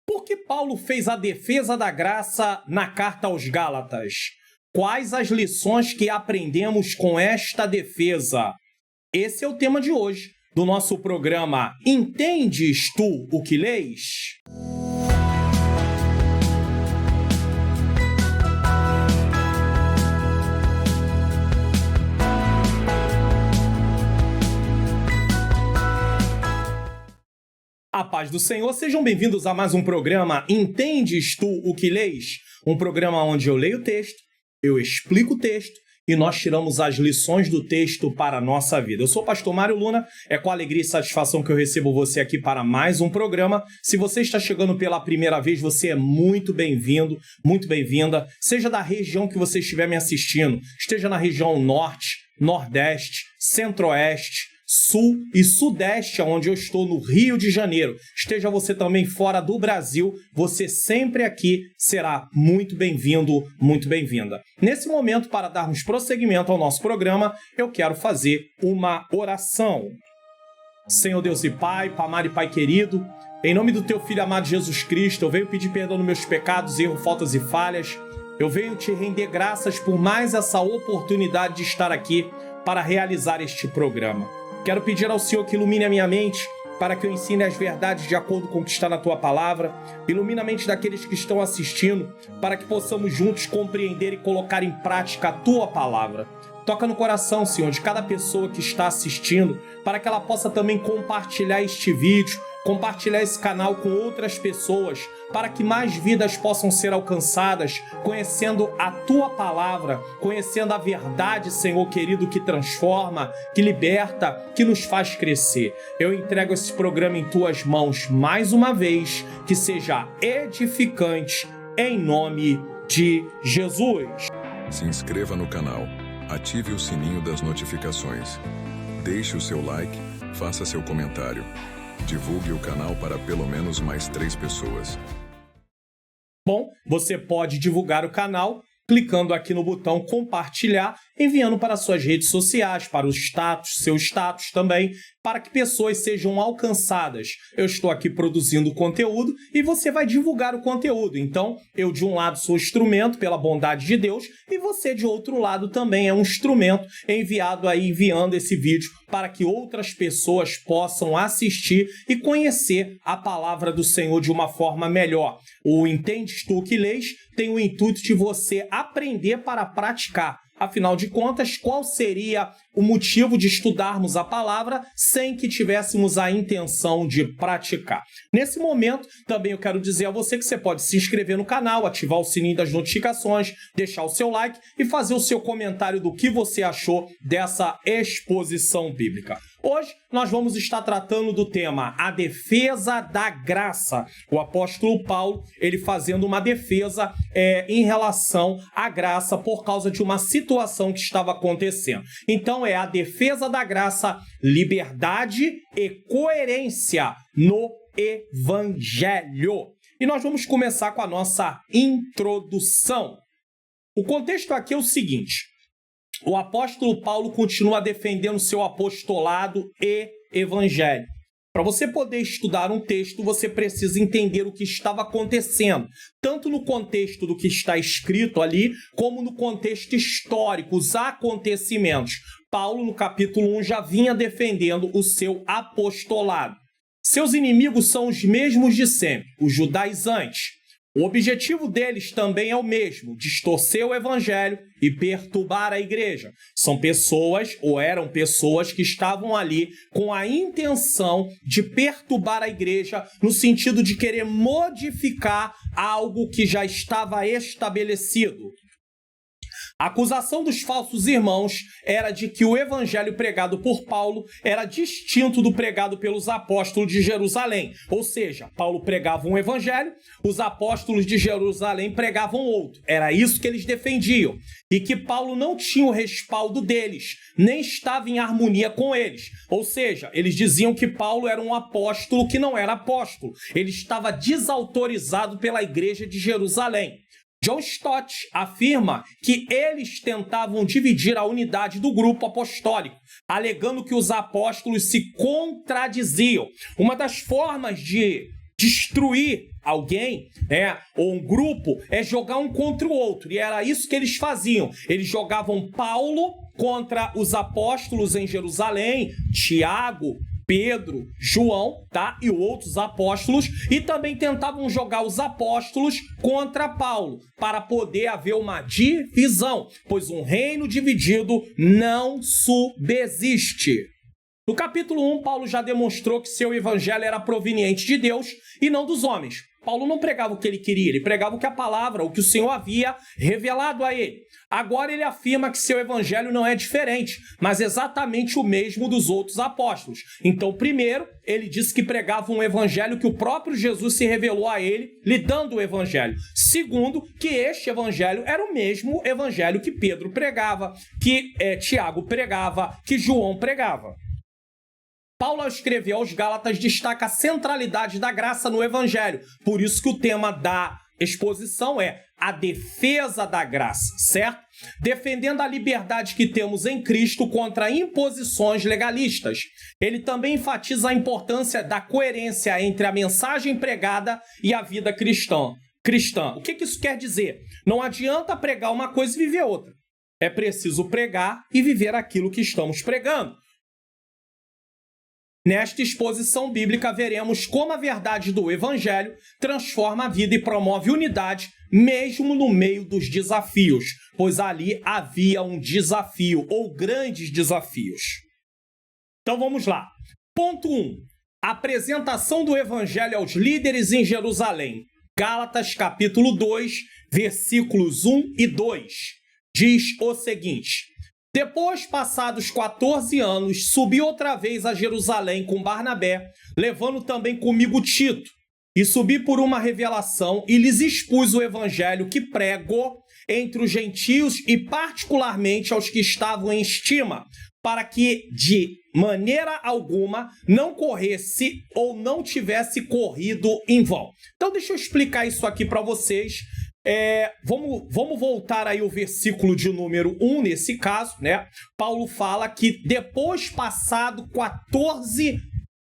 Por que Paulo fez a defesa da graça na carta aos Gálatas? Quais as lições que aprendemos com esta defesa? Esse é o tema de hoje do nosso programa Entendes tu o que lês? A paz do Senhor, sejam bem-vindos a mais um programa Entendes tu o que lês? Um programa onde eu leio o texto, eu explico o texto e nós tiramos as lições do texto para a nossa vida. Eu sou o pastor Mário Luna, é com alegria e satisfação que eu recebo você aqui para mais um programa. Se você está chegando pela primeira vez, você é muito bem-vindo, muito bem-vinda. Seja da região que você estiver me assistindo, esteja na região norte, nordeste, centro-oeste, sul e sudeste, onde eu estou no Rio de Janeiro. Esteja você também fora do Brasil, você sempre aqui será muito bem-vindo, muito bem-vinda. Nesse momento, para darmos prosseguimento ao nosso programa, eu quero fazer uma oração. Senhor Deus e Pai, amado e Pai querido, em nome do Teu Filho amado Jesus Cristo, eu venho pedir perdão nos meus pecados, erros, faltas e falhas. Eu venho te render graças por mais essa oportunidade de estar aqui para realizar este programa. Quero pedir ao Senhor que ilumine a minha mente para que eu ensine as verdades de acordo com o que está na Tua Palavra. Ilumina a mente daqueles que estão assistindo para que possamos juntos compreender e colocar em prática a Tua Palavra. Toca no coração, Senhor, de cada pessoa que está assistindo para que ela possa também compartilhar este vídeo, compartilhar esse canal com outras pessoas, para que mais vidas possam ser alcançadas, conhecendo a Tua Palavra, conhecendo a verdade, Senhor querido, que transforma, que liberta, que nos faz crescer. Eu entrego esse programa em Tuas mãos mais uma vez, que seja edificante, em nome de Jesus. Se inscreva no canal, ative o sininho das notificações, deixe o seu like, faça seu comentário. Divulgue o canal para pelo menos mais 3 pessoas. Bom, você pode divulgar o canal clicando aqui no botão compartilhar, enviando para suas redes sociais, para o status, seu status também, para que pessoas sejam alcançadas. Eu estou aqui produzindo conteúdo e você vai divulgar o conteúdo. Então, eu de um lado sou instrumento pela bondade de Deus e você de outro lado também é um instrumento enviando esse vídeo para que outras pessoas possam assistir e conhecer a palavra do Senhor de uma forma melhor. O Entendes tu o que lês tem o intuito de você aprender para praticar. Afinal de contas, qual seria o motivo de estudarmos a palavra sem que tivéssemos a intenção de praticar? Nesse momento, também eu quero dizer a você que você pode se inscrever no canal, ativar o sininho das notificações, deixar o seu like e fazer o seu comentário do que você achou dessa exposição bíblica. Hoje nós vamos estar tratando do tema a defesa da graça. O apóstolo Paulo, ele fazendo uma defesa em relação à graça por causa de uma situação que estava acontecendo. Então é a defesa da graça, liberdade e coerência no Evangelho. E nós vamos começar com a nossa introdução. O contexto aqui é o seguinte: o apóstolo Paulo continua defendendo seu apostolado e evangelho. Para você poder estudar um texto, você precisa entender o que estava acontecendo, tanto no contexto do que está escrito ali, como no contexto histórico, os acontecimentos. Paulo, no capítulo 1, já vinha defendendo o seu apostolado. Seus inimigos são os mesmos de sempre, os judaizantes. O objetivo deles também é o mesmo, distorcer o evangelho e perturbar a igreja. São pessoas, ou eram pessoas, que estavam ali com a intenção de perturbar a igreja no sentido de querer modificar algo que já estava estabelecido. A acusação dos falsos irmãos era de que o evangelho pregado por Paulo era distinto do pregado pelos apóstolos de Jerusalém. Ou seja, Paulo pregava um evangelho, os apóstolos de Jerusalém pregavam outro. Era isso que eles defendiam. E que Paulo não tinha o respaldo deles, nem estava em harmonia com eles. Ou seja, eles diziam que Paulo era um apóstolo que não era apóstolo. Ele estava desautorizado pela igreja de Jerusalém. John Stott afirma que eles tentavam dividir a unidade do grupo apostólico, alegando que os apóstolos se contradiziam. Uma das formas de destruir alguém, né, ou um grupo, é jogar um contra o outro. E era isso que eles faziam. Eles jogavam Paulo contra os apóstolos em Jerusalém, Tiago, Pedro, João, tá? E outros apóstolos, e também tentavam jogar os apóstolos contra Paulo, para poder haver uma divisão, pois um reino dividido não subsiste. No capítulo 1, Paulo já demonstrou que seu evangelho era proveniente de Deus e não dos homens. Paulo não pregava o que ele queria, ele pregava o que a palavra, o que o Senhor havia revelado a ele. Agora ele afirma que seu evangelho não é diferente, mas exatamente o mesmo dos outros apóstolos. Então, primeiro, ele disse que pregava um evangelho que o próprio Jesus se revelou a ele, lhe dando o evangelho. Segundo, que este evangelho era o mesmo evangelho que Pedro pregava, que Tiago pregava, que João pregava. Paulo, ao escrever aos Gálatas, destaca a centralidade da graça no evangelho. Por isso que o tema da exposição é a defesa da graça, certo? Defendendo a liberdade que temos em Cristo contra imposições legalistas. Ele também enfatiza a importância da coerência entre a mensagem pregada e a vida cristã. O que isso quer dizer? Não adianta pregar uma coisa e viver outra. É preciso pregar e viver aquilo que estamos pregando. Nesta exposição bíblica, veremos como a verdade do Evangelho transforma a vida e promove unidade, mesmo no meio dos desafios, pois ali havia um desafio, ou grandes desafios. Então vamos lá. Ponto 1. Apresentação do Evangelho aos líderes em Jerusalém. Gálatas capítulo 2, versículos 1 e 2. Diz o seguinte: depois, passados 14 anos, subi outra vez a Jerusalém com Barnabé, levando também comigo Tito. E subi por uma revelação e lhes expus o evangelho que prego entre os gentios e particularmente aos que estavam em estima, para que de maneira alguma não corresse ou não tivesse corrido em vão. Então deixa eu explicar isso aqui para vocês. Vamos voltar aí ao versículo de número 1, nesse caso, né? Paulo fala que depois, passado 14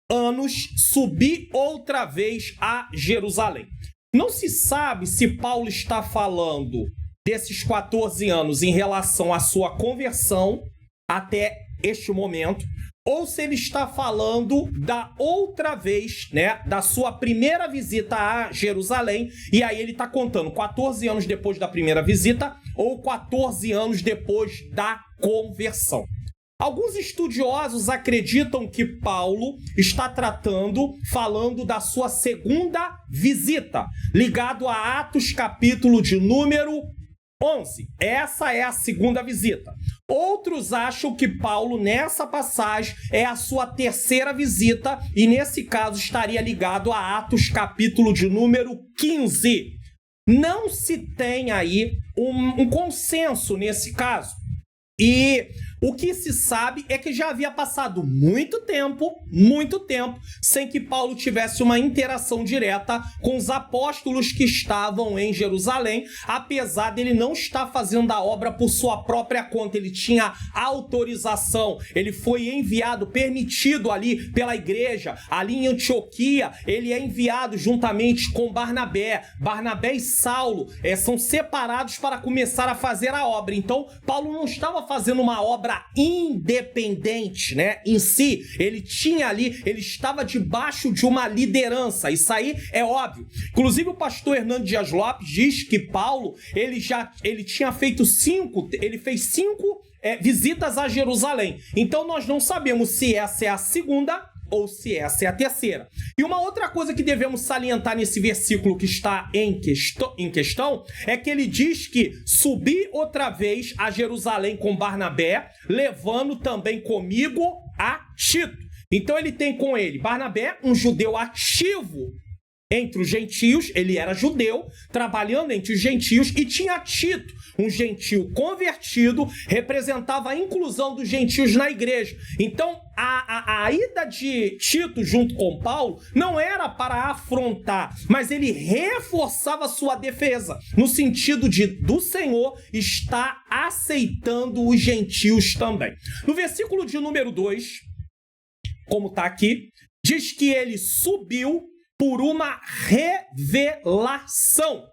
anos, subi outra vez a Jerusalém. Não se sabe se Paulo está falando desses 14 anos em relação à sua conversão até este momento, ou se ele está falando da outra vez, né, da sua primeira visita a Jerusalém, e aí ele está contando 14 anos depois da primeira visita ou 14 anos depois da conversão. Alguns estudiosos acreditam que Paulo está falando da sua segunda visita, ligado a Atos capítulo de número 11. Essa é a segunda visita. Outros acham que Paulo, nessa passagem, é a sua terceira visita e, nesse caso, estaria ligado a Atos, capítulo de número 15. Não se tem aí um consenso nesse caso. E o que se sabe é que já havia passado muito tempo, sem que Paulo tivesse uma interação direta com os apóstolos que estavam em Jerusalém, apesar dele não estar fazendo a obra por sua própria conta. Ele tinha autorização, ele foi enviado, permitido ali pela igreja, ali em Antioquia, ele é enviado juntamente com Barnabé. Barnabé e Saulo são separados para começar a fazer a obra. Então, Paulo não estava fazendo uma obra independente, né, em si. Ele estava debaixo de uma liderança. Isso aí é óbvio. Inclusive o pastor Hernando Dias Lopes diz que Paulo, ele tinha feito cinco visitas a Jerusalém. Então nós não sabemos se essa é a segunda ou se essa é a terceira. E uma outra coisa que devemos salientar nesse versículo que está em questão é que ele diz que subi outra vez a Jerusalém com Barnabé, levando também comigo a Tito. Então ele tem com ele Barnabé, um judeu ativo entre os gentios, ele era judeu, trabalhando entre os gentios, e tinha Tito, um gentio convertido, representava a inclusão dos gentios na igreja. Então, a ida de Tito junto com Paulo não era para afrontar, mas ele reforçava sua defesa, no sentido do Senhor estar aceitando os gentios também. No versículo de número 2, como está aqui, diz que ele subiu por uma revelação.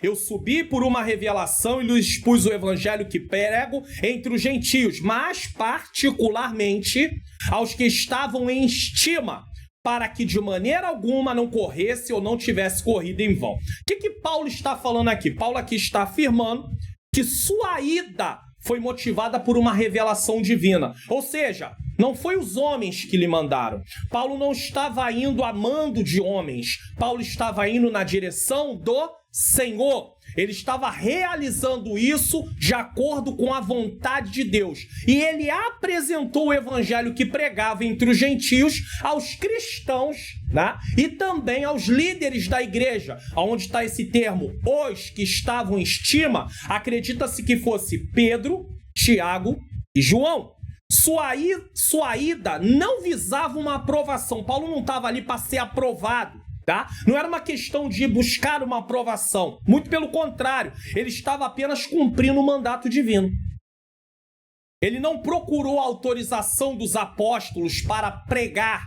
Eu subi por uma revelação e lhes expus o evangelho que prego entre os gentios, mas particularmente aos que estavam em estima, para que de maneira alguma não corresse ou não tivesse corrido em vão. O que Paulo está falando aqui? Paulo aqui está afirmando que sua ida foi motivada por uma revelação divina. Ou seja, não foi os homens que lhe mandaram. Paulo não estava indo a mando de homens. Paulo estava indo na direção do Senhor. Ele estava realizando isso de acordo com a vontade de Deus. E ele apresentou o evangelho que pregava entre os gentios aos cristãos, né? E também aos líderes da igreja. Onde está esse termo? Os que estavam em estima, acredita-se que fosse Pedro, Tiago e João. Sua ida não visava uma aprovação. Paulo não estava ali para ser aprovado. Tá? Não era uma questão de buscar uma aprovação. Muito pelo contrário, ele estava apenas cumprindo o mandato divino. Ele não procurou a autorização dos apóstolos para pregar,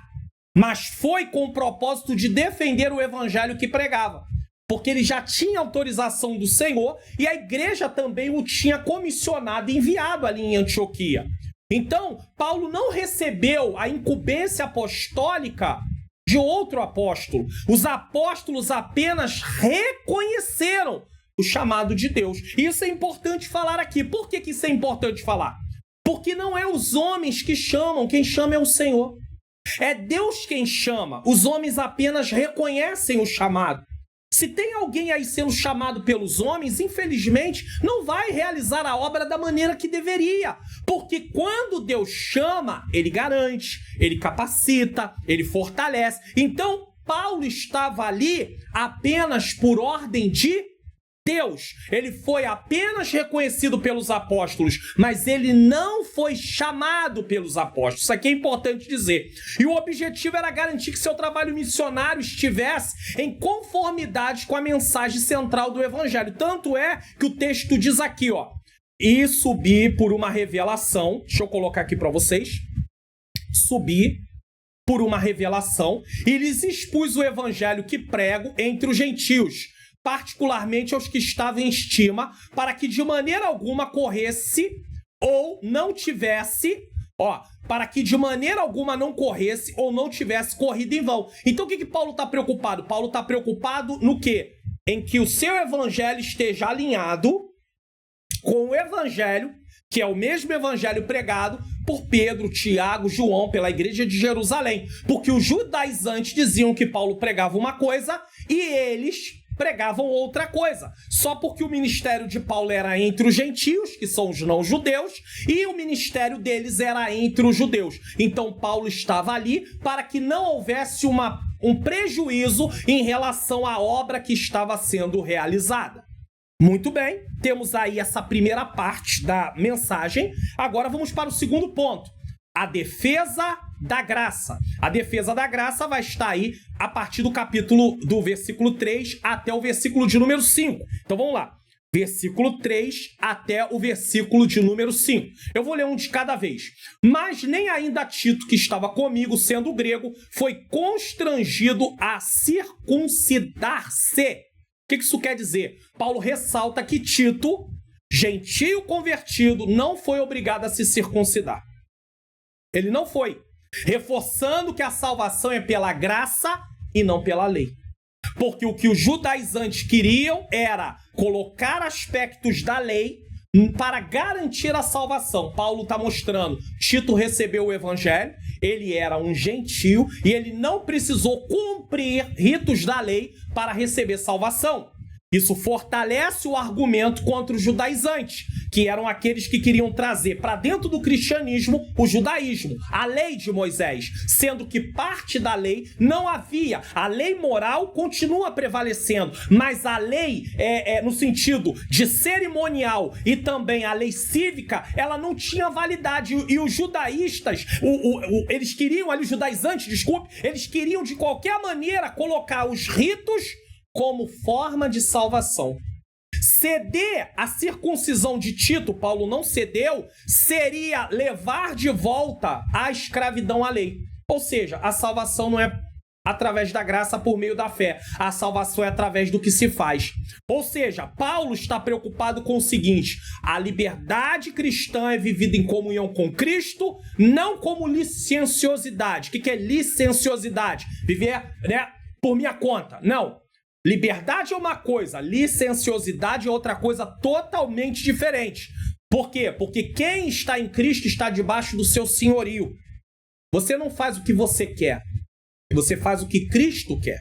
mas foi com o propósito de defender o evangelho que pregava. Porque ele já tinha autorização do Senhor e a igreja também o tinha comissionado e enviado ali em Antioquia. Então, Paulo não recebeu a incumbência apostólica de outro apóstolo. Os apóstolos apenas reconheceram o chamado de Deus. Isso é importante falar aqui. Por que isso é importante falar? Porque não é os homens que chamam, quem chama é o Senhor. É Deus quem chama. Os homens apenas reconhecem o chamado. Se tem alguém aí sendo chamado pelos homens, infelizmente, não vai realizar a obra da maneira que deveria. Porque quando Deus chama, ele garante, ele capacita, ele fortalece. Então, Paulo estava ali apenas por ordem de Deus. Ele foi apenas reconhecido pelos apóstolos, mas ele não foi chamado pelos apóstolos. Isso aqui é importante dizer. E o objetivo era garantir que seu trabalho missionário estivesse em conformidade com a mensagem central do evangelho. Tanto é que o texto diz aqui, e subi por uma revelação. Deixa eu colocar aqui para vocês. Subi por uma revelação e lhes expus o evangelho que prego entre os gentios, particularmente aos que estavam em estima, para que de maneira alguma corresse ou não tivesse, para que de maneira alguma não corresse ou não tivesse corrido em vão. Então o que Paulo está preocupado? Paulo está preocupado no quê? Em que o seu evangelho esteja alinhado com o evangelho, que é o mesmo evangelho pregado por Pedro, Tiago, João, pela igreja de Jerusalém. Porque os judaizantes diziam que Paulo pregava uma coisa e eles pregavam outra coisa. Só porque o ministério de Paulo era entre os gentios, que são os não-judeus, e o ministério deles era entre os judeus. Então Paulo estava ali para que não houvesse um prejuízo em relação à obra que estava sendo realizada. Muito bem, temos aí essa primeira parte da mensagem. Agora vamos para o segundo ponto. A defesa da graça. A defesa da graça vai estar aí a partir do versículo 3 até o versículo de número 5. Então vamos lá. Versículo 3 até o versículo de número 5. Eu vou ler um de cada vez. Mas nem ainda Tito, que estava comigo, sendo grego, foi constrangido a circuncidar-se. O que isso quer dizer? Paulo ressalta que Tito, gentio convertido, não foi obrigado a se circuncidar. Ele não foi. Reforçando que a salvação é pela graça e não pela lei. Porque o que os judaizantes queriam era colocar aspectos da lei para garantir a salvação. Paulo está mostrando, Tito recebeu o evangelho, ele era um gentio e ele não precisou cumprir ritos da lei para receber salvação. Isso fortalece o argumento contra os judaizantes, que eram aqueles que queriam trazer para dentro do cristianismo o judaísmo, a lei de Moisés, sendo que parte da lei não havia. A lei moral continua prevalecendo, mas a lei, no sentido de cerimonial e também a lei cívica, ela não tinha validade. E os judaístas, eles queriam, ali os judaizantes, eles queriam de qualquer maneira colocar os ritos como forma de salvação. Ceder à circuncisão de Tito, Paulo não cedeu, seria levar de volta a escravidão à lei. Ou seja, a salvação não é através da graça por meio da fé. A salvação é através do que se faz. Ou seja, Paulo está preocupado com o seguinte: a liberdade cristã é vivida em comunhão com Cristo, não como licenciosidade. O que é licenciosidade? Viver, por minha conta. Não. Liberdade é uma coisa, licenciosidade é outra coisa totalmente diferente. Por quê? Porque quem está em Cristo está debaixo do seu senhorio. Você não faz o que você quer. Você faz o que Cristo quer.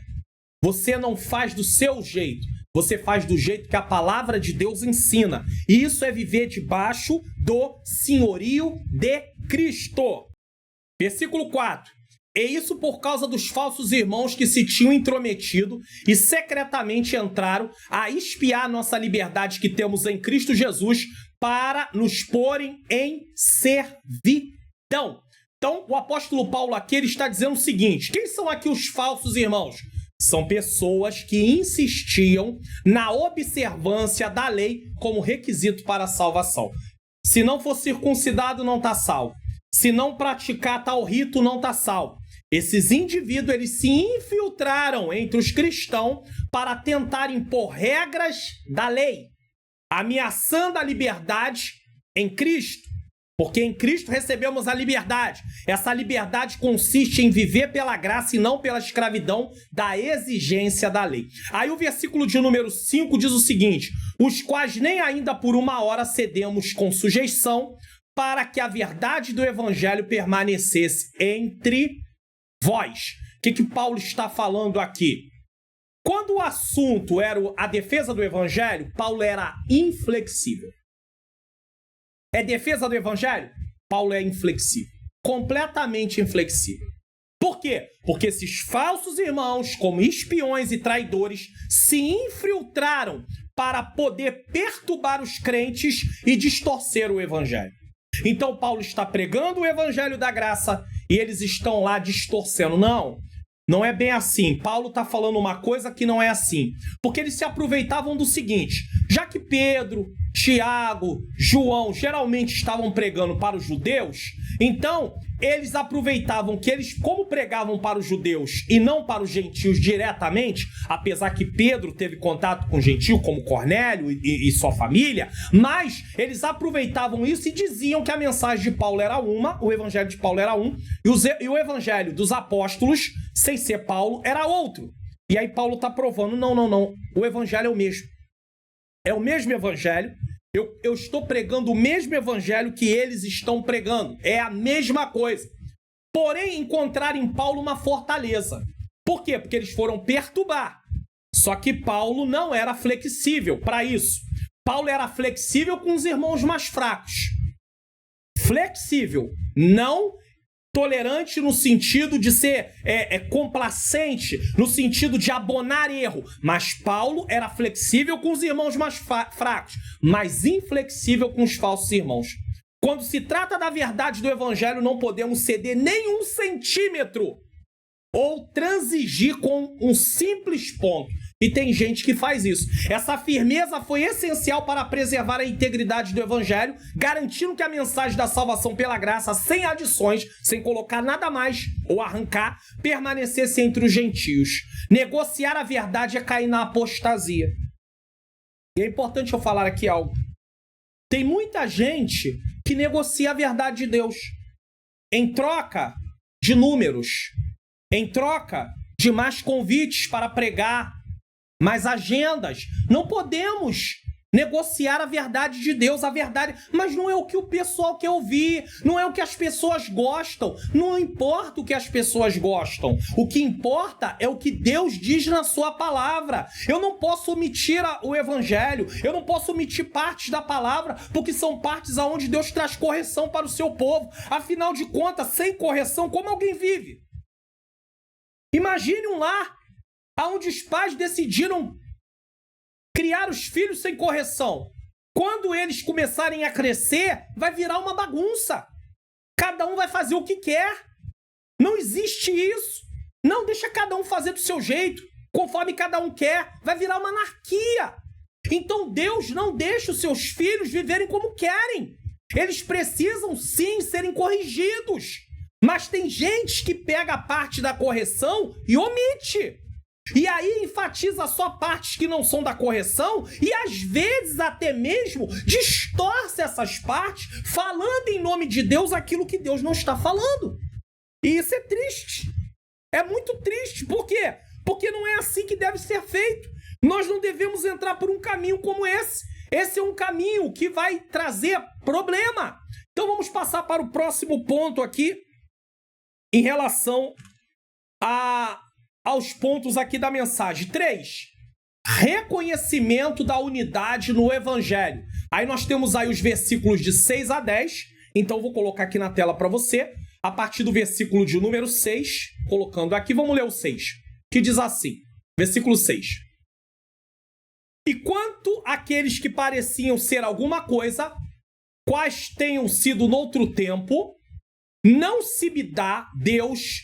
Você não faz do seu jeito. Você faz do jeito que a palavra de Deus ensina. E isso é viver debaixo do senhorio de Cristo. Versículo 4. E isso por causa dos falsos irmãos que se tinham intrometido e secretamente entraram a espiar nossa liberdade que temos em Cristo Jesus para nos porem em servidão. Então, o apóstolo Paulo aqui ele está dizendo o seguinte: quem são aqui os falsos irmãos? São pessoas que insistiam na observância da lei como requisito para a salvação. Se não for circuncidado, não está salvo. Se não praticar tal rito, não está salvo. Esses indivíduos eles se infiltraram entre os cristãos para tentar impor regras da lei, ameaçando a liberdade em Cristo. Porque em Cristo recebemos a liberdade. Essa liberdade consiste em viver pela graça e não pela escravidão da exigência da lei. Aí o versículo de número 5 diz o seguinte: os quais nem ainda por uma hora cedemos com sujeição para que a verdade do evangelho permanecesse entre vós. O que Paulo está falando aqui? Quando o assunto era a defesa do evangelho, Paulo era inflexível. É defesa do evangelho? Paulo é inflexível. Completamente inflexível. Por quê? Porque esses falsos irmãos, como espiões e traidores, se infiltraram para poder perturbar os crentes e distorcer o evangelho. Então Paulo está pregando o evangelho da graça e eles estão lá distorcendo. Não é bem assim. Paulo está falando uma coisa que não é assim. Porque eles se aproveitavam do seguinte: já que Pedro, Tiago, João geralmente estavam pregando para os judeus, então eles aproveitavam que eles, como pregavam para os judeus e não para os gentios diretamente, apesar que Pedro teve contato com gentio, como Cornélio e sua família, mas eles aproveitavam isso e diziam que a mensagem de Paulo era uma, o evangelho de Paulo era um, e o evangelho dos apóstolos, sem ser Paulo, era outro. E aí Paulo está provando, não, o evangelho é o mesmo. É o mesmo evangelho. Eu estou pregando o mesmo evangelho que eles estão pregando. É a mesma coisa. Porém, encontraram em Paulo uma fortaleza. Por quê? Porque eles foram perturbar. Só que Paulo não era flexível para isso. Paulo era flexível com os irmãos mais fracos. Flexível, não tolerante no sentido de ser complacente, no sentido de abonar erro. Mas Paulo era flexível com os irmãos mais fracos, mas inflexível com os falsos irmãos. Quando se trata da verdade do evangelho, não podemos ceder nem 1 centímetro ou transigir com um simples ponto. E tem gente que faz isso. Essa firmeza foi essencial para preservar a integridade do evangelho, garantindo que a mensagem da salvação pela graça, sem adições, sem colocar nada mais ou arrancar, permanecesse entre os gentios. Negociar a verdade é cair na apostasia. E é importante eu falar aqui algo. Tem muita gente que negocia a verdade de Deus em troca de números, em troca de mais convites para pregar, mais agendas. Não podemos negociar a verdade de Deus, a verdade, mas não é o que o pessoal quer ouvir, não é o que as pessoas gostam, não importa o que as pessoas gostam, o que importa é o que Deus diz na sua palavra. Eu não posso omitir o evangelho, eu não posso omitir partes da palavra, porque são partes aonde Deus traz correção para o seu povo. Afinal de contas, sem correção, como alguém vive? Imagine um lar onde os pais decidiram criar os filhos sem correção. Quando eles começarem a crescer, vai virar uma bagunça. Cada um vai fazer o que quer. Não existe isso. Não, deixa cada um fazer do seu jeito, conforme cada um quer. Vai virar uma anarquia. Então Deus não deixa os seus filhos viverem como querem. Eles precisam sim serem corrigidos. Mas tem gente que pega a parte da correção e omite. E aí enfatiza só partes que não são da correção e às vezes até mesmo distorce essas partes, falando em nome de Deus aquilo que Deus não está falando. E isso é triste. É muito triste. Por quê? Porque não é assim que deve ser feito. Nós não devemos entrar por um caminho como esse. Esse é um caminho que vai trazer problema. Então vamos passar para o próximo ponto aqui, em relação aos pontos aqui da mensagem. 3. Reconhecimento da unidade no Evangelho. Aí nós temos aí os versículos de 6 a 10. Então vou colocar aqui na tela para você. A partir do versículo de número 6, colocando aqui, vamos ler o 6, que diz assim, versículo 6. E quanto àqueles que pareciam ser alguma coisa, quais tenham sido noutro tempo, não se me dá. Deus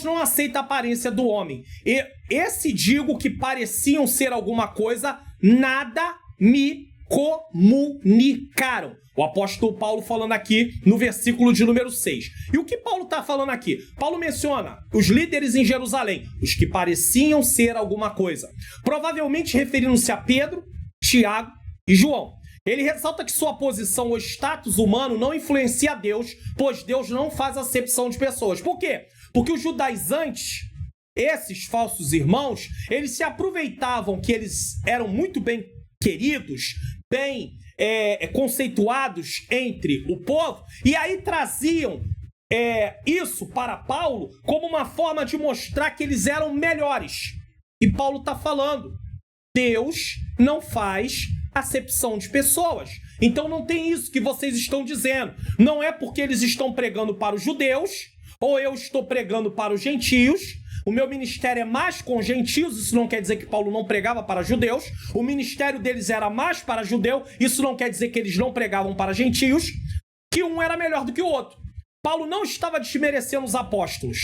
não aceita a aparência do homem. E esse digo que pareciam ser alguma coisa, nada me comunicaram. O apóstolo Paulo falando aqui no versículo de número 6. E o que Paulo está falando aqui? Paulo menciona os líderes em Jerusalém, os que pareciam ser alguma coisa. Provavelmente referindo-se a Pedro, Tiago e João. Ele ressalta que sua posição ou status humano não influencia Deus, pois Deus não faz acepção de pessoas. Por quê? Porque os judaizantes, esses falsos irmãos, eles se aproveitavam que eles eram muito bem queridos, bem conceituados entre o povo, e aí traziam isso para Paulo como uma forma de mostrar que eles eram melhores. E Paulo está falando, Deus não faz acepção de pessoas. Então não tem isso que vocês estão dizendo. Não é porque eles estão pregando para os judeus, ou eu estou pregando para os gentios. O meu ministério é mais com gentios, isso não quer dizer que Paulo não pregava para judeus. O ministério deles era mais para judeu, isso não quer dizer que eles não pregavam para gentios, que um era melhor do que o outro. Paulo não estava desmerecendo os apóstolos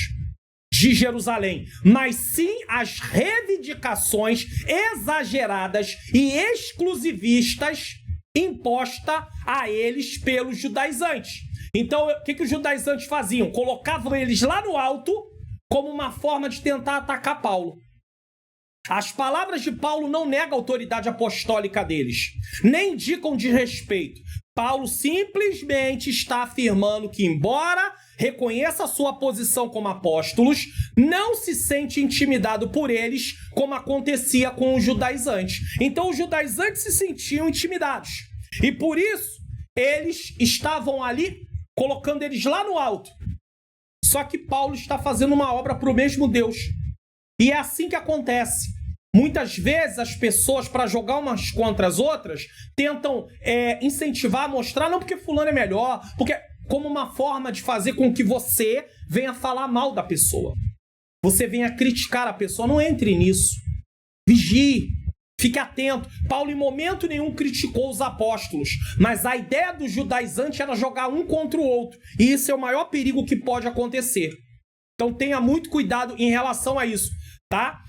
de Jerusalém, mas sim as reivindicações exageradas e exclusivistas impostas a eles pelos judaizantes. Então, o que os judaizantes faziam? Colocavam eles lá no alto como uma forma de tentar atacar Paulo. As palavras de Paulo não negam a autoridade apostólica deles, nem indicam desrespeito. Paulo simplesmente está afirmando que, embora reconheça a sua posição como apóstolos, não se sente intimidado por eles, como acontecia com os judaizantes. Então, os judaizantes se sentiam intimidados. E por isso, eles estavam ali, colocando eles lá no alto. Só que Paulo está fazendo uma obra para o mesmo Deus. E é assim que acontece. Muitas vezes as pessoas, para jogar umas contra as outras, tentam incentivar, mostrar, não porque fulano é melhor, porque como uma forma de fazer com que você venha falar mal da pessoa. Você venha criticar a pessoa. Não entre nisso. Vigie. Fique atento. Paulo em momento nenhum criticou os apóstolos, mas a ideia do judaizante era jogar um contra o outro. E isso é o maior perigo que pode acontecer. Então tenha muito cuidado em relação a isso, tá?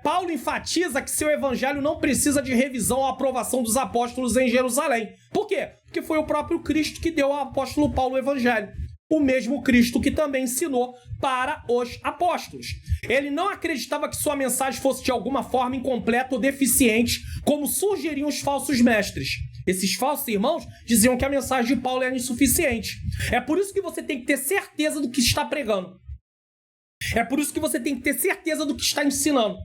Paulo enfatiza que seu evangelho não precisa de revisão ou aprovação dos apóstolos em Jerusalém. Por quê? Porque foi o próprio Cristo que deu ao apóstolo Paulo o evangelho. O mesmo Cristo que também ensinou para os apóstolos. Ele não acreditava que sua mensagem fosse de alguma forma incompleta ou deficiente, como sugeriam os falsos mestres. Esses falsos irmãos diziam que a mensagem de Paulo era insuficiente. É por isso que você tem que ter certeza do que está pregando. É por isso que você tem que ter certeza do que está ensinando.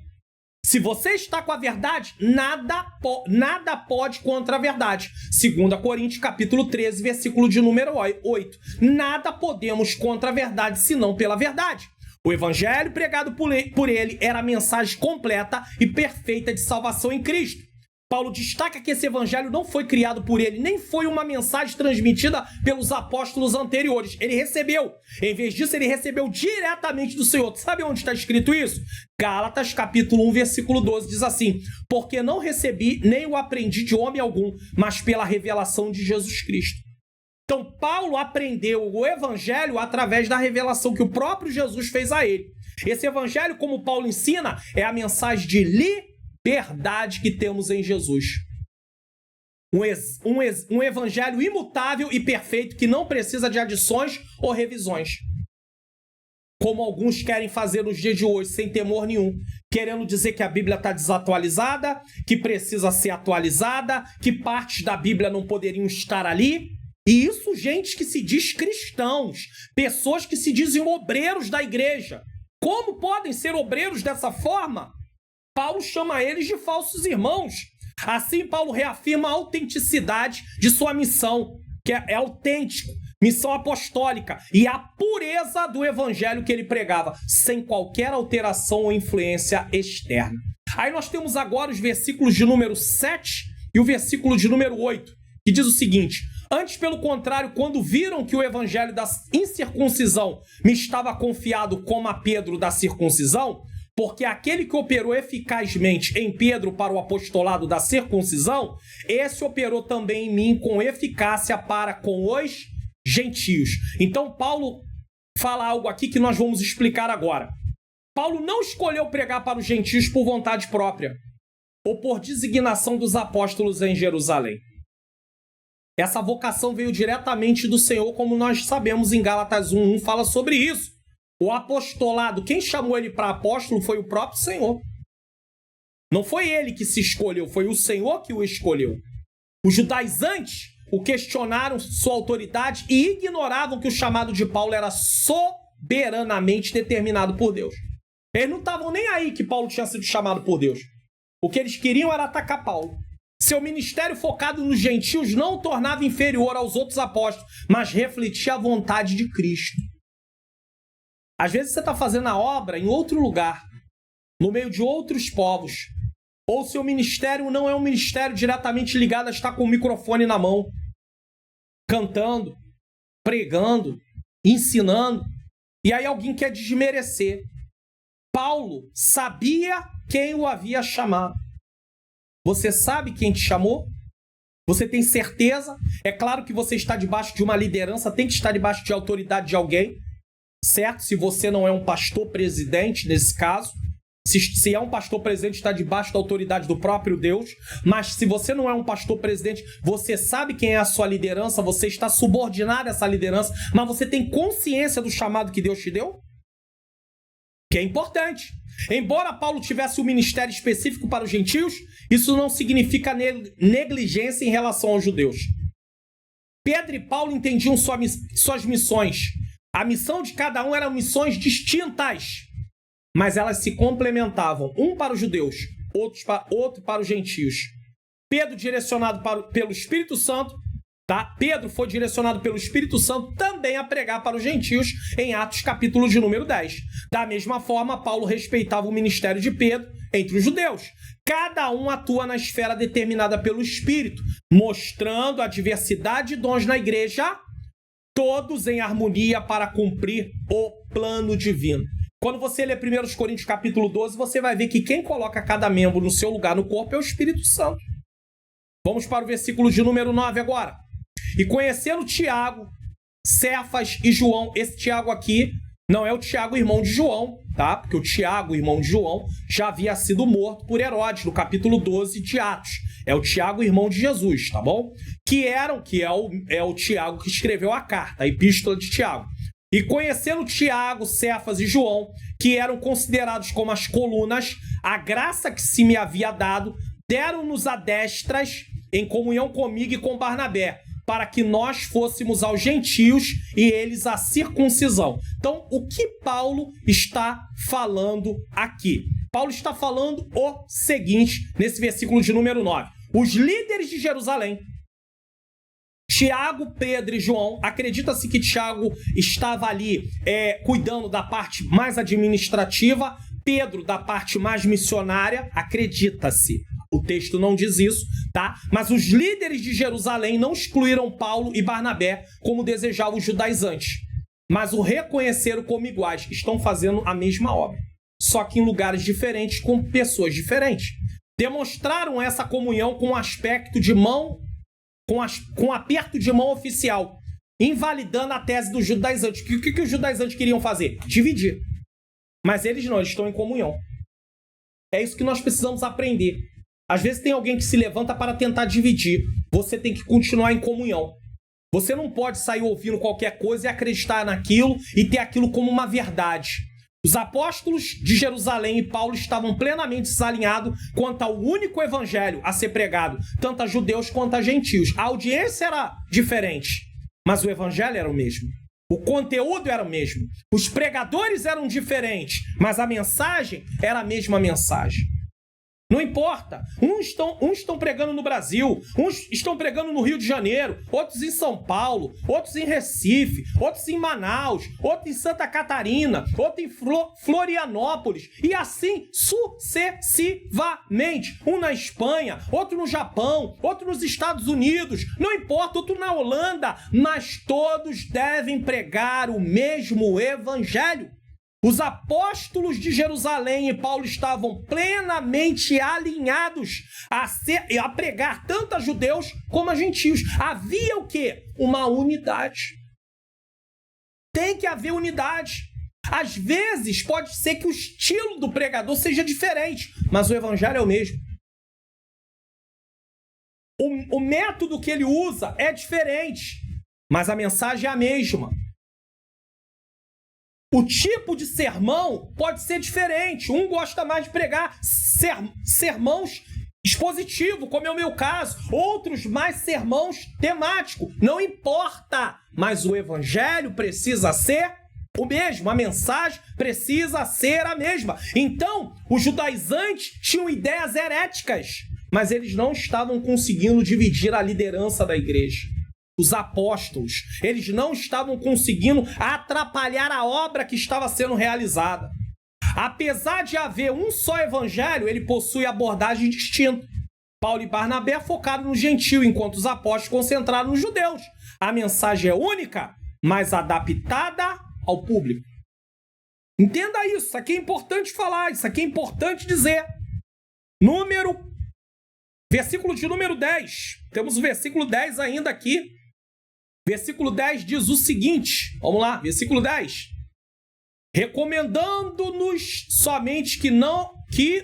Se você está com a verdade, nada pode contra a verdade. 2 Coríntios capítulo 13, versículo de número 8. Nada podemos contra a verdade, senão pela verdade. O evangelho pregado por ele era a mensagem completa e perfeita de salvação em Cristo. Paulo destaca que esse evangelho não foi criado por ele, nem foi uma mensagem transmitida pelos apóstolos anteriores. Ele recebeu. Em vez disso, ele recebeu diretamente do Senhor. Sabe onde está escrito isso? Gálatas, capítulo 1, versículo 12, diz assim: porque não recebi nem o aprendi de homem algum, mas pela revelação de Jesus Cristo. Então, Paulo aprendeu o evangelho através da revelação que o próprio Jesus fez a ele. Esse evangelho, como Paulo ensina, é a mensagem de liberdade que temos em Jesus. Um evangelho imutável e perfeito que não precisa de adições ou revisões. Como alguns querem fazer nos dias de hoje, sem temor nenhum. Querendo dizer que a Bíblia está desatualizada, que precisa ser atualizada, que partes da Bíblia não poderiam estar ali. E isso, gente que se diz cristãos, pessoas que se dizem obreiros da igreja. Como podem ser obreiros dessa forma? Paulo chama eles de falsos irmãos. Assim, Paulo reafirma a autenticidade de sua missão, que é autêntico, missão apostólica, e a pureza do evangelho que ele pregava, sem qualquer alteração ou influência externa. Aí nós temos agora os versículos de número 7 e o versículo de número 8, que diz o seguinte: antes, pelo contrário, quando viram que o evangelho da incircuncisão me estava confiado como a Pedro da circuncisão, porque aquele que operou eficazmente em Pedro para o apostolado da circuncisão, esse operou também em mim com eficácia para com os gentios. Então Paulo fala algo aqui que nós vamos explicar agora. Paulo não escolheu pregar para os gentios por vontade própria ou por designação dos apóstolos em Jerusalém. Essa vocação veio diretamente do Senhor, como nós sabemos em Gálatas 1:1 fala sobre isso. O apostolado, quem chamou ele para apóstolo foi o próprio Senhor. Não foi ele que se escolheu, foi o Senhor que o escolheu. Os judaizantes o questionaram sua autoridade e ignoravam que o chamado de Paulo era soberanamente determinado por Deus. Eles não estavam nem aí que Paulo tinha sido chamado por Deus. O que eles queriam era atacar Paulo. Seu ministério focado nos gentios não o tornava inferior aos outros apóstolos, mas refletia a vontade de Cristo. Às vezes você está fazendo a obra em outro lugar, no meio de outros povos, ou seu ministério não é um ministério diretamente ligado a estar com o microfone na mão, cantando, pregando, ensinando, e aí alguém quer desmerecer. Paulo sabia quem o havia chamado. Você sabe quem te chamou? Você tem certeza? É claro que você está debaixo de uma liderança, tem que estar debaixo de autoridade de alguém, certo? Se você não é um pastor presidente, nesse caso, se é um pastor presidente, está debaixo da autoridade do próprio Deus, mas se você não é um pastor presidente, você sabe quem é a sua liderança, você está subordinado a essa liderança, mas você tem consciência do chamado que Deus te deu? Que é importante. Embora Paulo tivesse um ministério específico para os gentios, isso não significa negligência em relação aos judeus. Pedro e Paulo entendiam suas missões. A missão de cada um eram missões distintas, mas elas se complementavam, um para os judeus, outro para os gentios. Pedro direcionado pelo Espírito Santo, tá? Pedro foi direcionado pelo Espírito Santo também a pregar para os gentios em Atos capítulo de número 10. Da mesma forma, Paulo respeitava o ministério de Pedro entre os judeus. Cada um atua na esfera determinada pelo Espírito, mostrando a diversidade de dons na igreja, todos em harmonia para cumprir o plano divino. Quando você lê 1 Coríntios capítulo 12, você vai ver que quem coloca cada membro no seu lugar no corpo é o Espírito Santo. Vamos para o versículo de número 9 agora. E conhecendo Tiago, Cefas e João, esse Tiago aqui não é o Tiago, irmão de João, tá? Porque o Tiago, irmão de João, já havia sido morto por Herodes, no capítulo 12 de Atos. É o Tiago, irmão de Jesus, tá bom? Que é o Tiago que escreveu a carta, a epístola de Tiago. E conhecendo Tiago, Cefas e João, que eram considerados como as colunas, a graça que se me havia dado, deram-nos a destras em comunhão comigo e com Barnabé, para que nós fôssemos aos gentios e eles à circuncisão. Então, o que Paulo está falando aqui? Paulo está falando o seguinte, nesse versículo de número 9. Os líderes de Jerusalém, Tiago, Pedro e João, acredita-se que Tiago estava ali cuidando da parte mais administrativa, Pedro da parte mais missionária, acredita-se. O texto não diz isso, tá? Mas os líderes de Jerusalém não excluíram Paulo e Barnabé como desejavam os judaizantes, mas o reconheceram como iguais. Estão fazendo a mesma obra, só que em lugares diferentes, com pessoas diferentes. Demonstraram essa comunhão com aspecto de mão, com aperto de mão oficial, invalidando a tese dos judaizantes. O que os judaizantes queriam fazer? Dividir. Mas eles não, eles estão em comunhão. É isso que nós precisamos aprender. Às vezes tem alguém que se levanta para tentar dividir. Você tem que continuar em comunhão. Você não pode sair ouvindo qualquer coisa e acreditar naquilo e ter aquilo como uma verdade. Os apóstolos de Jerusalém e Paulo estavam plenamente desalinhados quanto ao único evangelho a ser pregado, tanto a judeus quanto a gentios. A audiência era diferente, mas o evangelho era o mesmo. O conteúdo era o mesmo. Os pregadores eram diferentes, mas a mensagem era a mesma mensagem. Não importa. Uns estão pregando no Brasil, uns estão pregando no Rio de Janeiro, outros em São Paulo, outros em Recife, outros em Manaus, outros em Santa Catarina, outros em Florianópolis, e assim sucessivamente. Um na Espanha, outro no Japão, outro nos Estados Unidos, não importa, outro na Holanda, mas todos devem pregar o mesmo evangelho. Os apóstolos de Jerusalém e Paulo estavam plenamente alinhados a pregar tanto a judeus como a gentios. Havia o quê? Uma unidade. Tem que haver unidade. Às vezes pode ser que o estilo do pregador seja diferente, mas o evangelho é o mesmo. O método que ele usa é diferente, mas a mensagem é a mesma. O tipo de sermão pode ser diferente. Um gosta mais de pregar sermãos expositivos, como é o meu caso. Outros mais sermãos temáticos. Não importa, mas o evangelho precisa ser o mesmo. A mensagem precisa ser a mesma. Então, os judaizantes tinham ideias heréticas, mas eles não estavam conseguindo dividir a liderança da igreja. Os apóstolos, eles não estavam conseguindo atrapalhar a obra que estava sendo realizada. Apesar de haver um só evangelho, ele possui abordagem distinta. Paulo e Barnabé focaram no gentio, enquanto os apóstolos concentraram nos judeus. A mensagem é única, mas adaptada ao público. Entenda isso aqui é importante falar, isso aqui é importante dizer. Versículo de número 10. Temos o versículo 10 ainda aqui. Versículo 10 diz o seguinte, vamos lá, versículo 10. Recomendando-nos somente que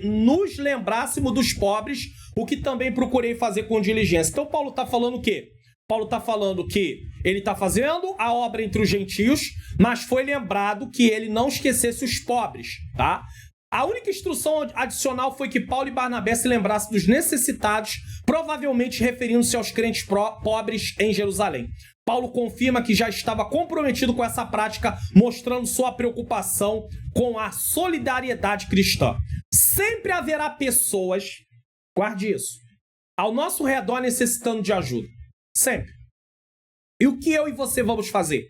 nos lembrássemos dos pobres, o que também procurei fazer com diligência. Então Paulo está falando o quê? Paulo está falando que ele está fazendo a obra entre os gentios, mas foi lembrado que ele não esquecesse os pobres, tá? A única instrução adicional foi que Paulo e Barnabé se lembrassem dos necessitados, provavelmente referindo-se aos crentes pobres em Jerusalém. Paulo confirma que já estava comprometido com essa prática, mostrando sua preocupação com a solidariedade cristã. Sempre haverá pessoas, guarde isso, ao nosso redor necessitando de ajuda. Sempre. E o que eu e você vamos fazer?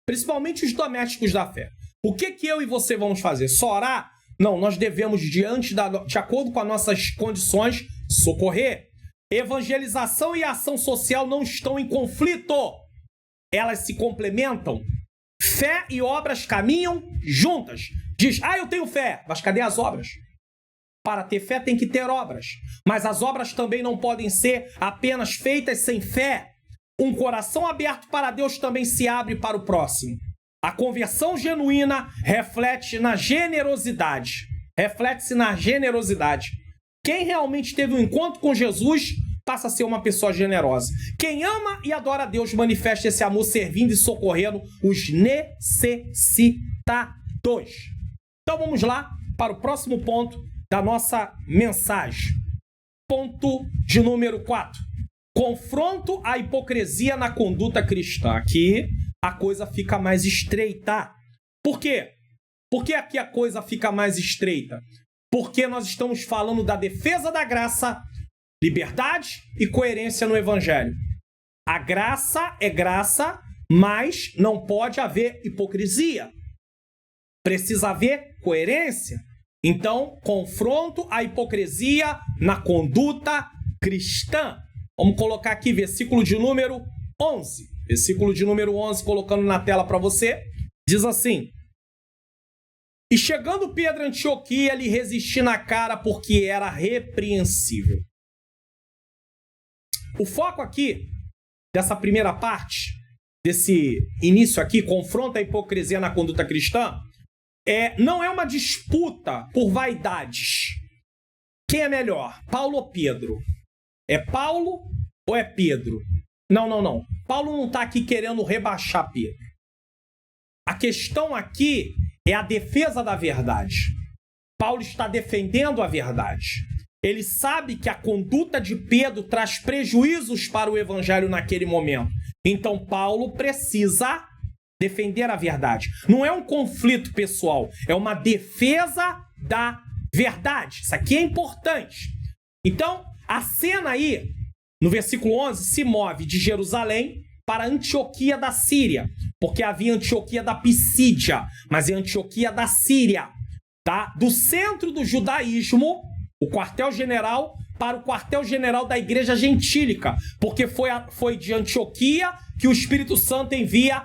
Principalmente os domésticos da fé. O que eu e você vamos fazer? Só orar? Não, nós devemos, de acordo com as nossas condições, socorrer. Evangelização e ação social não estão em conflito. Elas se complementam. Fé e obras caminham juntas. Diz, eu tenho fé, mas cadê as obras? Para ter fé tem que ter obras. Mas as obras também não podem ser apenas feitas sem fé. Um coração aberto para Deus também se abre para o próximo. A conversão genuína reflete-se na generosidade. Quem realmente teve um encontro com Jesus passa a ser uma pessoa generosa. Quem ama e adora a Deus manifesta esse amor servindo e socorrendo os necessitados. Então vamos lá para o próximo ponto da nossa mensagem. Ponto de número 4. Confronto à hipocrisia na conduta cristã. Aqui a coisa fica mais estreita. Por quê? Por que aqui a coisa fica mais estreita? Porque nós estamos falando da defesa da graça, liberdade e coerência no evangelho. A graça é graça, mas não pode haver hipocrisia. Precisa haver coerência. Então, confronto à hipocrisia na conduta cristã. Vamos colocar aqui versículo de número 11. Versículo de número 11, colocando na tela para você. Diz assim: E chegando Pedro a Antioquia, lhe resisti na cara porque era repreensível. O foco aqui, dessa primeira parte, desse início aqui, confronto à hipocrisia na conduta cristã, não é uma disputa por vaidades. Quem é melhor, Paulo ou Pedro? É Paulo ou é Pedro? Não. Paulo não está aqui querendo rebaixar Pedro. A questão aqui é a defesa da verdade. Paulo está defendendo a verdade. Ele sabe que a conduta de Pedro traz prejuízos para o evangelho naquele momento. Então, Paulo precisa defender a verdade. Não é um conflito pessoal, é uma defesa da verdade. Isso aqui é importante. Então, a cena aí, no versículo 11, se move de Jerusalém para Antioquia da Síria, porque havia Antioquia da Pisídia, mas é Antioquia da Síria, tá? Do centro do judaísmo, o quartel-general, para o quartel-general da igreja gentílica, porque foi de Antioquia que o Espírito Santo envia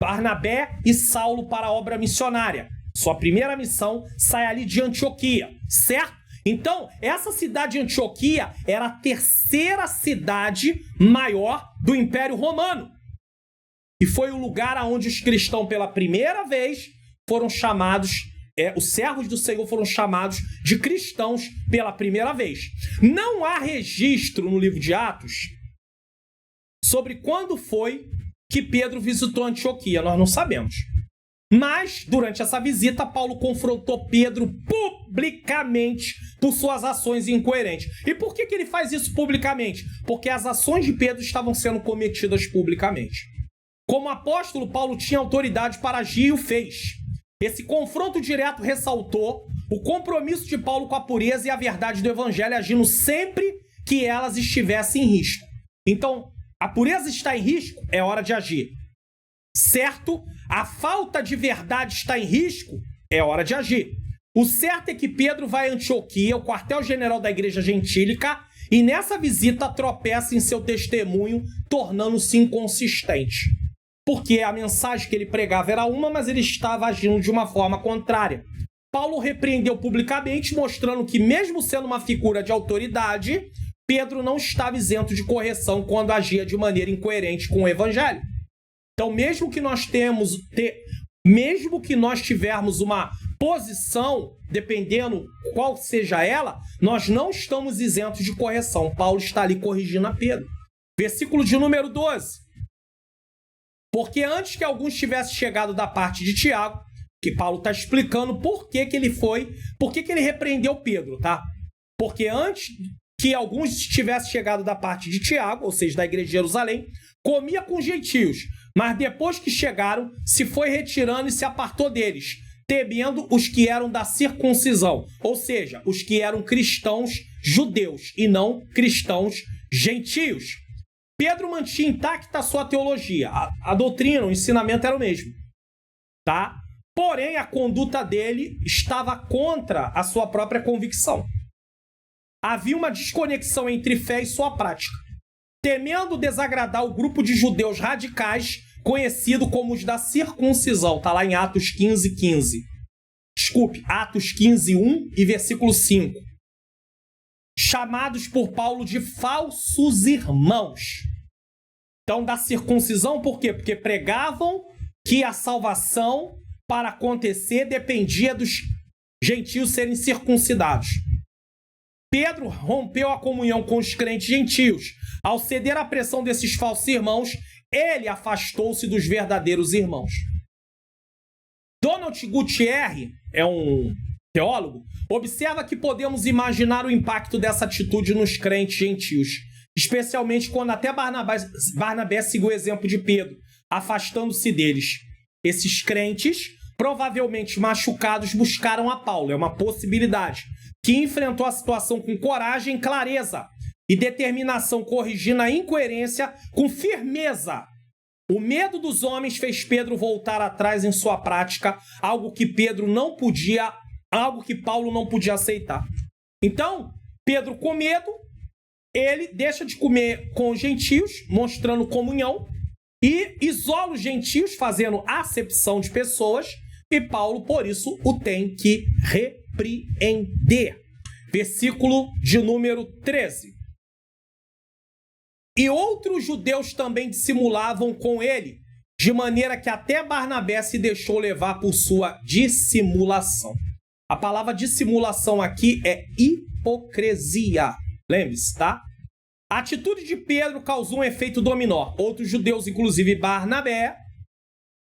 Barnabé e Saulo para a obra missionária. Sua primeira missão sai ali de Antioquia, certo? Então, essa cidade de Antioquia era a terceira cidade maior do Império Romano. E foi o lugar onde os cristãos, pela primeira vez, foram chamados, os servos do Senhor foram chamados de cristãos pela primeira vez. Não há registro no livro de Atos sobre quando foi que Pedro visitou Antioquia, nós não sabemos. Mas, durante essa visita, Paulo confrontou Pedro publicamente por suas ações incoerentes. E por que ele faz isso publicamente? Porque as ações de Pedro estavam sendo cometidas publicamente. Como apóstolo, Paulo tinha autoridade para agir e o fez. Esse confronto direto ressaltou o compromisso de Paulo com a pureza e a verdade do evangelho, agindo sempre que elas estivessem em risco. Então, a pureza está em risco, é hora de agir. Certo? A falta de verdade está em risco, é hora de agir. O certo é que Pedro vai a Antioquia, o quartel-general da igreja gentílica, e nessa visita tropeça em seu testemunho, tornando-se inconsistente. Porque a mensagem que ele pregava era uma, mas ele estava agindo de uma forma contrária. Paulo repreendeu publicamente, mostrando que, mesmo sendo uma figura de autoridade, Pedro não estava isento de correção quando agia de maneira incoerente com o evangelho. Então, mesmo que nós tivermos uma posição, dependendo qual seja ela, nós não estamos isentos de correção. Paulo está ali corrigindo a Pedro. Versículo de número 12. Porque antes que alguns tivessem chegado da parte de Tiago, que Paulo está explicando por que ele repreendeu Pedro, tá? Porque antes que alguns tivessem chegado da parte de Tiago, ou seja, da igreja de Jerusalém, comia com gentios, mas depois que chegaram, se foi retirando e se apartou deles, temendo os que eram da circuncisão, ou seja, os que eram cristãos judeus e não cristãos gentios. Pedro mantinha intacta a sua teologia, a doutrina, o ensinamento era o mesmo, tá? Porém, a conduta dele estava contra a sua própria convicção. Havia uma desconexão entre fé e sua prática. Temendo desagradar o grupo de judeus radicais, conhecido como os da circuncisão. Está lá em Atos 15:15. Desculpe, Atos 15:1 e versículo 5. Chamados por Paulo de falsos irmãos. Então, da circuncisão, por quê? Porque pregavam que a salvação, para acontecer, dependia dos gentios serem circuncidados. Pedro rompeu a comunhão com os crentes gentios. Ao ceder à pressão desses falsos irmãos, ele afastou-se dos verdadeiros irmãos. Donald Gutierrez, é um teólogo, observa que podemos imaginar o impacto dessa atitude nos crentes gentios, especialmente quando até Barnabé seguiu o exemplo de Pedro, afastando-se deles. Esses crentes, provavelmente machucados, buscaram a Paulo, é uma possibilidade, que enfrentou a situação com coragem, clareza e determinação, corrigindo a incoerência com firmeza. O medo dos homens fez Pedro voltar atrás em sua prática, algo que Paulo não podia aceitar. Então, Pedro, com medo, ele deixa de comer com os gentios, mostrando comunhão, e isola os gentios, fazendo acepção de pessoas, e Paulo, por isso, o tem que repreender. Versículo de número 13. E outros judeus também dissimulavam com ele, de maneira que até Barnabé se deixou levar por sua dissimulação. A palavra dissimulação aqui é hipocrisia. Lembre-se, tá? A atitude de Pedro causou um efeito dominó. Outros judeus, inclusive Barnabé,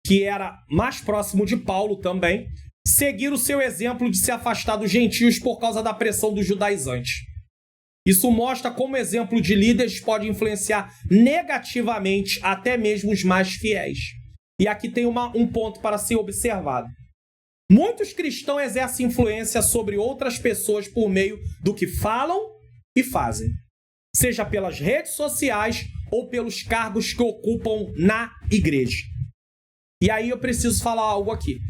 que era mais próximo de Paulo também, seguiram o seu exemplo de se afastar dos gentios por causa da pressão dos judaizantes. Isso mostra como o exemplo de líderes pode influenciar negativamente até mesmo os mais fiéis. E aqui tem um ponto para ser observado. Muitos cristãos exercem influência sobre outras pessoas por meio do que falam e fazem, seja pelas redes sociais ou pelos cargos que ocupam na igreja. E aí eu preciso falar algo aqui.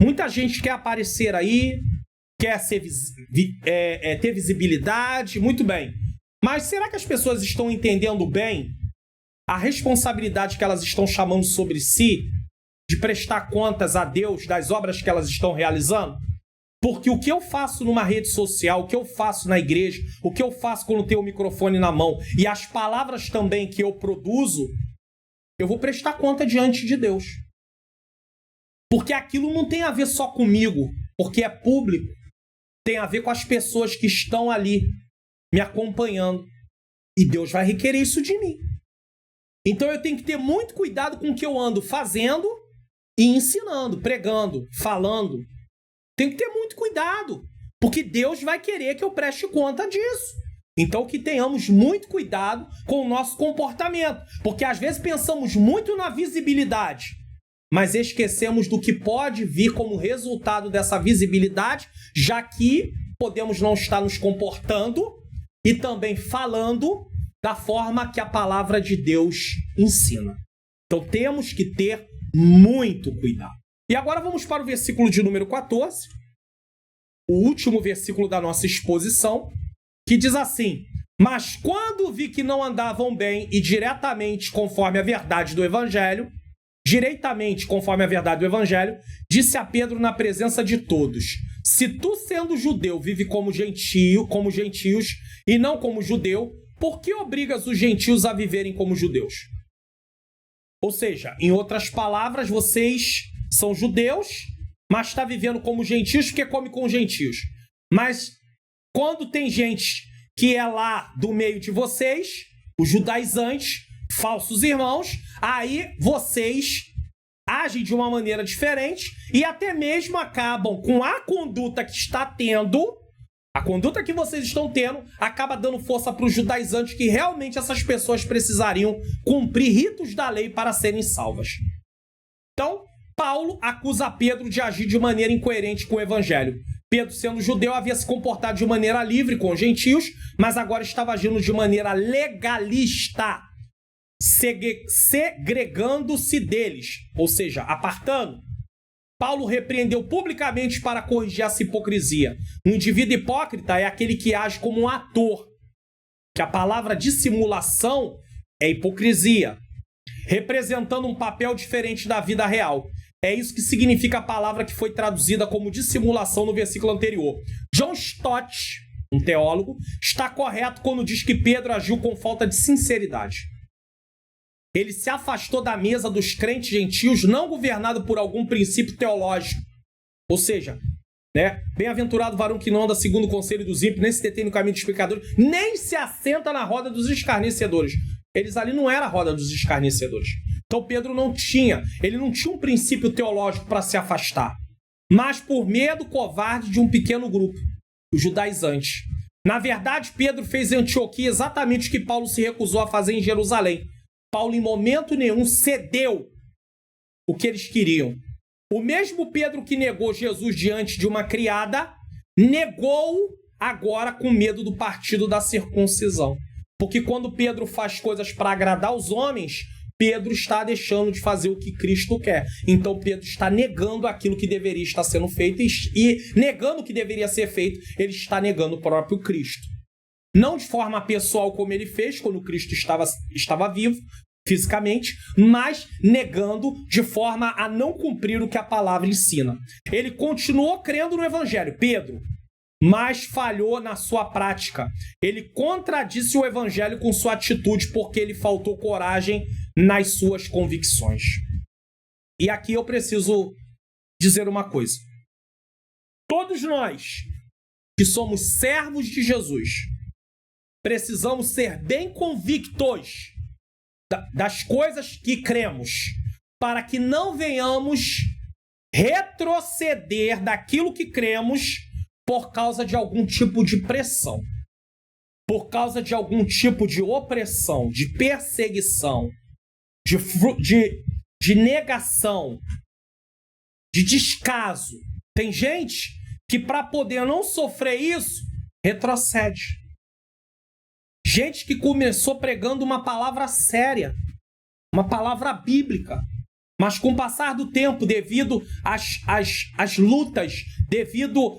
Muita gente quer aparecer aí, quer ter visibilidade, muito bem. Mas será que as pessoas estão entendendo bem a responsabilidade que elas estão chamando sobre si de prestar contas a Deus das obras que elas estão realizando? Porque o que eu faço numa rede social, o que eu faço na igreja, o que eu faço quando tenho o microfone na mão e as palavras também que eu produzo, eu vou prestar conta diante de Deus. Porque aquilo não tem a ver só comigo, porque é público. Tem a ver com as pessoas que estão ali me acompanhando. E Deus vai requerer isso de mim. Então eu tenho que ter muito cuidado com o que eu ando fazendo e ensinando, pregando, falando. Tem que ter muito cuidado, porque Deus vai querer que eu preste conta disso. Então que tenhamos muito cuidado com o nosso comportamento, porque às vezes pensamos muito na visibilidade, mas esquecemos do que pode vir como resultado dessa visibilidade, já que podemos não estar nos comportando e também falando da forma que a palavra de Deus ensina. Então temos que ter muito cuidado. E agora vamos para o versículo de número 14, o último versículo da nossa exposição, que diz assim: mas quando vi que não andavam bem e diretamente conforme a verdade do Evangelho, disse a Pedro na presença de todos: se tu, sendo judeu, vive como gentios e não como judeu, por que obrigas os gentios a viverem como judeus? Ou seja, em outras palavras, vocês são judeus, mas está vivendo como gentios porque come com gentios. Mas quando tem gente que é lá do meio de vocês, os judaizantes, falsos irmãos, aí vocês agem de uma maneira diferente e até mesmo acabam com a conduta que está tendo, a conduta que vocês estão tendo, acaba dando força para os judaizantes que realmente essas pessoas precisariam cumprir ritos da lei para serem salvas. Então, Paulo acusa Pedro de agir de maneira incoerente com o Evangelho. Pedro, sendo judeu, havia se comportado de maneira livre com os gentios, mas agora estava agindo de maneira legalista, segregando-se deles, ou seja, apartando. Paulo repreendeu publicamente para corrigir essa hipocrisia. Um indivíduo hipócrita é aquele que age como um ator, que a palavra dissimulação é hipocrisia, representando um papel diferente da vida real. É isso que significa a palavra que foi traduzida como dissimulação no versículo anterior. John Stott, um teólogo, está correto quando diz que Pedro agiu com falta de sinceridade. Ele se afastou da mesa dos crentes gentios, não governado por algum princípio teológico. Ou seja, bem-aventurado o varão que não anda segundo o conselho dos ímpios, nem se detém no caminho dos pecadores, nem se assenta na roda dos escarnecedores. Eles ali não era a roda dos escarnecedores. Então Pedro não tinha um princípio teológico para se afastar, mas por medo covarde de um pequeno grupo, os judaizantes. Na verdade, Pedro fez em Antioquia exatamente o que Paulo se recusou a fazer em Jerusalém. Paulo em momento nenhum cedeu o que eles queriam. O mesmo Pedro que negou Jesus diante de uma criada, negou agora com medo do partido da circuncisão. Porque quando Pedro faz coisas para agradar os homens, Pedro está deixando de fazer o que Cristo quer. Então Pedro está negando aquilo que deveria estar sendo feito e negando o que deveria ser feito, ele está negando o próprio Cristo. Não de forma pessoal como ele fez quando Cristo estava vivo, fisicamente, mas negando de forma a não cumprir o que a palavra ensina. Ele continuou crendo no Evangelho, Pedro, mas falhou na sua prática. Ele contradisse o Evangelho com sua atitude porque ele faltou coragem nas suas convicções. E aqui eu preciso dizer uma coisa. Todos nós que somos servos de Jesus, precisamos ser bem convictos das coisas que cremos, para que não venhamos retroceder daquilo que cremos por causa de algum tipo de pressão, por causa de algum tipo de opressão, de perseguição, de negação, de descaso. Tem gente que, para poder não sofrer isso, retrocede. Gente que começou pregando uma palavra séria, uma palavra bíblica, mas com o passar do tempo, devido às lutas, devido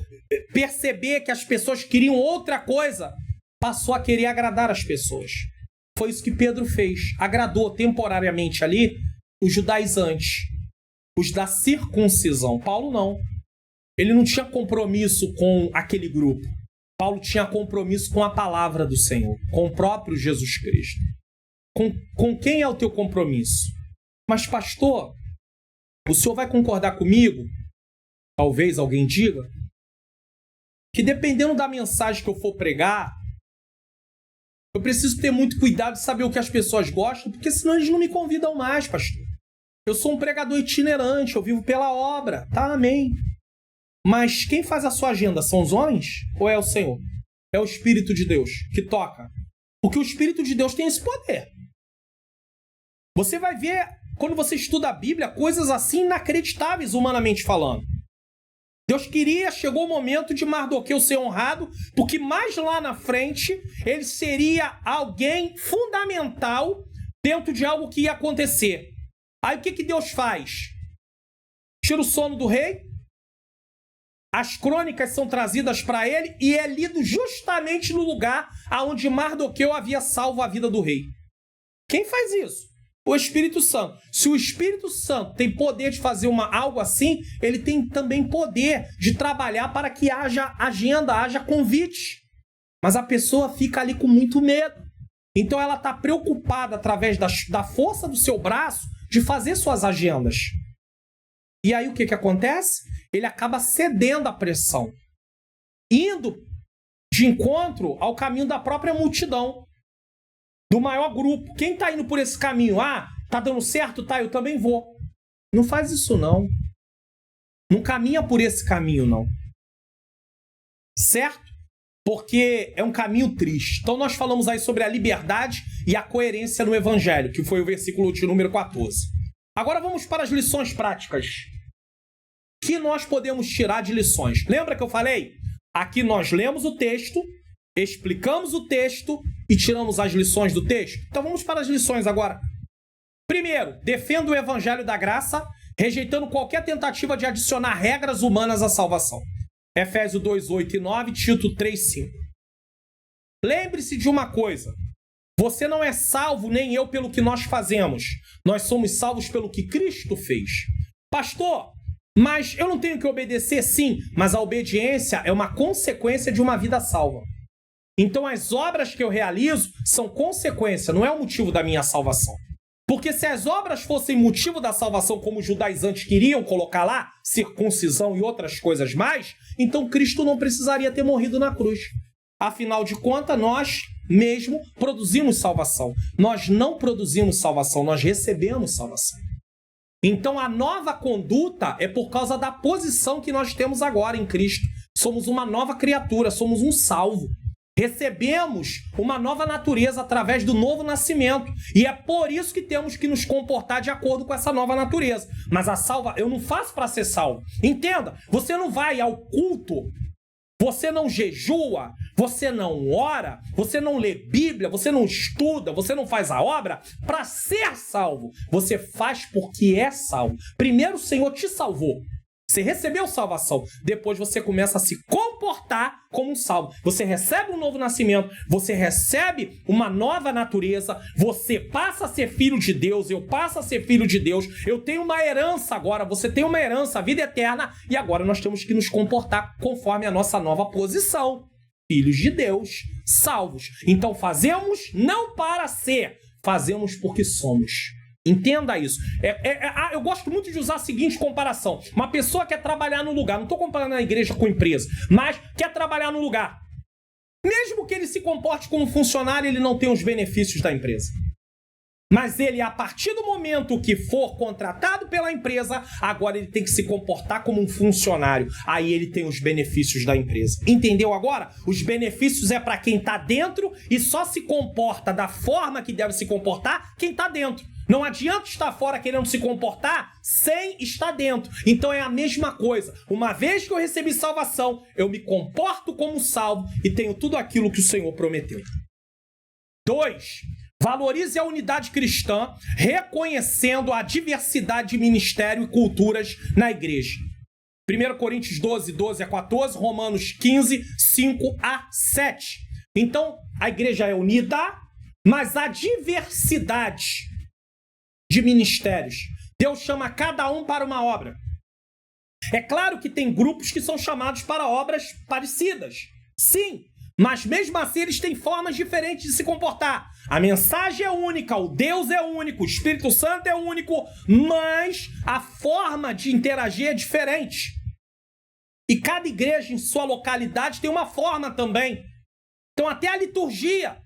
perceber que as pessoas queriam outra coisa, passou a querer agradar as pessoas. Foi isso que Pedro fez. Agradou temporariamente ali os judaizantes, os da circuncisão. Paulo não. Ele não tinha compromisso com aquele grupo. Paulo tinha compromisso com a palavra do Senhor, com o próprio Jesus Cristo. Com quem é o teu compromisso? Mas, pastor, o senhor vai concordar comigo? Talvez alguém diga que, dependendo da mensagem que eu for pregar, eu preciso ter muito cuidado de saber o que as pessoas gostam, porque senão eles não me convidam mais, pastor. Eu sou um pregador itinerante, eu vivo pela obra, tá? Amém. Mas quem faz a sua agenda são os homens ou é o Senhor? É o Espírito de Deus que toca. Porque o Espírito de Deus tem esse poder. Você vai ver, quando você estuda a Bíblia, coisas assim inacreditáveis, humanamente falando. Deus chegou o momento de Mardoqueu ser honrado, porque mais lá na frente, ele seria alguém fundamental dentro de algo que ia acontecer. Aí o que Deus faz? Tira o sono do rei, as crônicas são trazidas para ele e é lido justamente no lugar onde Mardoqueu havia salvo a vida do rei. Quem faz isso? O Espírito Santo. Se o Espírito Santo tem poder de fazer algo assim, ele tem também poder de trabalhar para que haja agenda, haja convite. Mas a pessoa fica ali com muito medo. Então ela está preocupada através da força do seu braço de fazer suas agendas. E aí o que acontece? Ele acaba cedendo à pressão, indo de encontro ao caminho da própria multidão, do maior grupo. Quem está indo por esse caminho? Ah, tá dando certo? Tá, eu também vou. Não faz isso, não. Não caminha por esse caminho, não. Certo? Porque é um caminho triste. Então nós falamos aí sobre a liberdade e a coerência no Evangelho, que foi o versículo de número 14. Agora vamos para as lições práticas. O que nós podemos tirar de lições? Lembra que eu falei? Aqui nós lemos o texto, explicamos o texto e tiramos as lições do texto. Então vamos para as lições agora. Primeiro, defenda o Evangelho da Graça, rejeitando qualquer tentativa de adicionar regras humanas à salvação. Efésios 2, 8 e 9, Tito 3, 5. Lembre-se de uma coisa. Você não é salvo, nem eu, pelo que nós fazemos. Nós somos salvos pelo que Cristo fez. Pastor, mas eu não tenho que obedecer? Sim, mas a obediência é uma consequência de uma vida salva. Então as obras que eu realizo são consequência, não é o motivo da minha salvação. Porque se as obras fossem motivo da salvação, como os judaizantes queriam colocar lá, circuncisão e outras coisas mais, então Cristo não precisaria ter morrido na cruz. Afinal de contas, nós mesmo produzimos salvação. Nós não produzimos salvação, nós recebemos salvação. Então a nova conduta é por causa da posição que nós temos agora em Cristo. Somos uma nova criatura, somos um salvo. Recebemos uma nova natureza através do novo nascimento. E é por isso que temos que nos comportar de acordo com essa nova natureza. Mas eu não faço para ser salvo. Entenda, você não vai ao culto, você não jejua, você não ora, você não lê Bíblia, você não estuda, você não faz a obra para ser salvo. Você faz porque é salvo. Primeiro o Senhor te salvou. Você recebeu salvação. Depois você começa a se comportar como um salvo. Você recebe um novo nascimento. Você recebe uma nova natureza. Você passa a ser filho de Deus. Eu passo a ser filho de Deus. Eu tenho uma herança agora. Você tem uma herança, a vida eterna. E agora nós temos que nos comportar conforme a nossa nova posição. Filhos de Deus, salvos. Então fazemos não para ser. Fazemos porque somos. Entenda isso. Eu gosto muito de usar a seguinte comparação. Uma pessoa quer trabalhar num lugar, não estou comparando a igreja com empresa, mas quer trabalhar num lugar. Mesmo que ele se comporte como funcionário, ele não tem os benefícios da empresa. Mas ele, a partir do momento que for contratado pela empresa, agora ele tem que se comportar como um funcionário. Aí ele tem os benefícios da empresa. Entendeu agora? Os benefícios é para quem está dentro e só se comporta da forma que deve se comportar quem está dentro. Não adianta estar fora querendo se comportar sem estar dentro. Então é a mesma coisa. Uma vez que eu recebi salvação, eu me comporto como salvo e tenho tudo aquilo que o Senhor prometeu. 2. Valorize a unidade cristã, reconhecendo a diversidade de ministério e culturas na igreja. 1 Coríntios 12, 12 a 14, Romanos 15, 5 a 7. Então, a igreja é unida, mas a diversidade de ministérios. Deus chama cada um para uma obra. É claro que tem grupos que são chamados para obras parecidas. Sim, mas mesmo assim eles têm formas diferentes de se comportar. A mensagem é única, o Deus é único, o Espírito Santo é único, mas a forma de interagir é diferente. E cada igreja em sua localidade tem uma forma também. Então até a liturgia.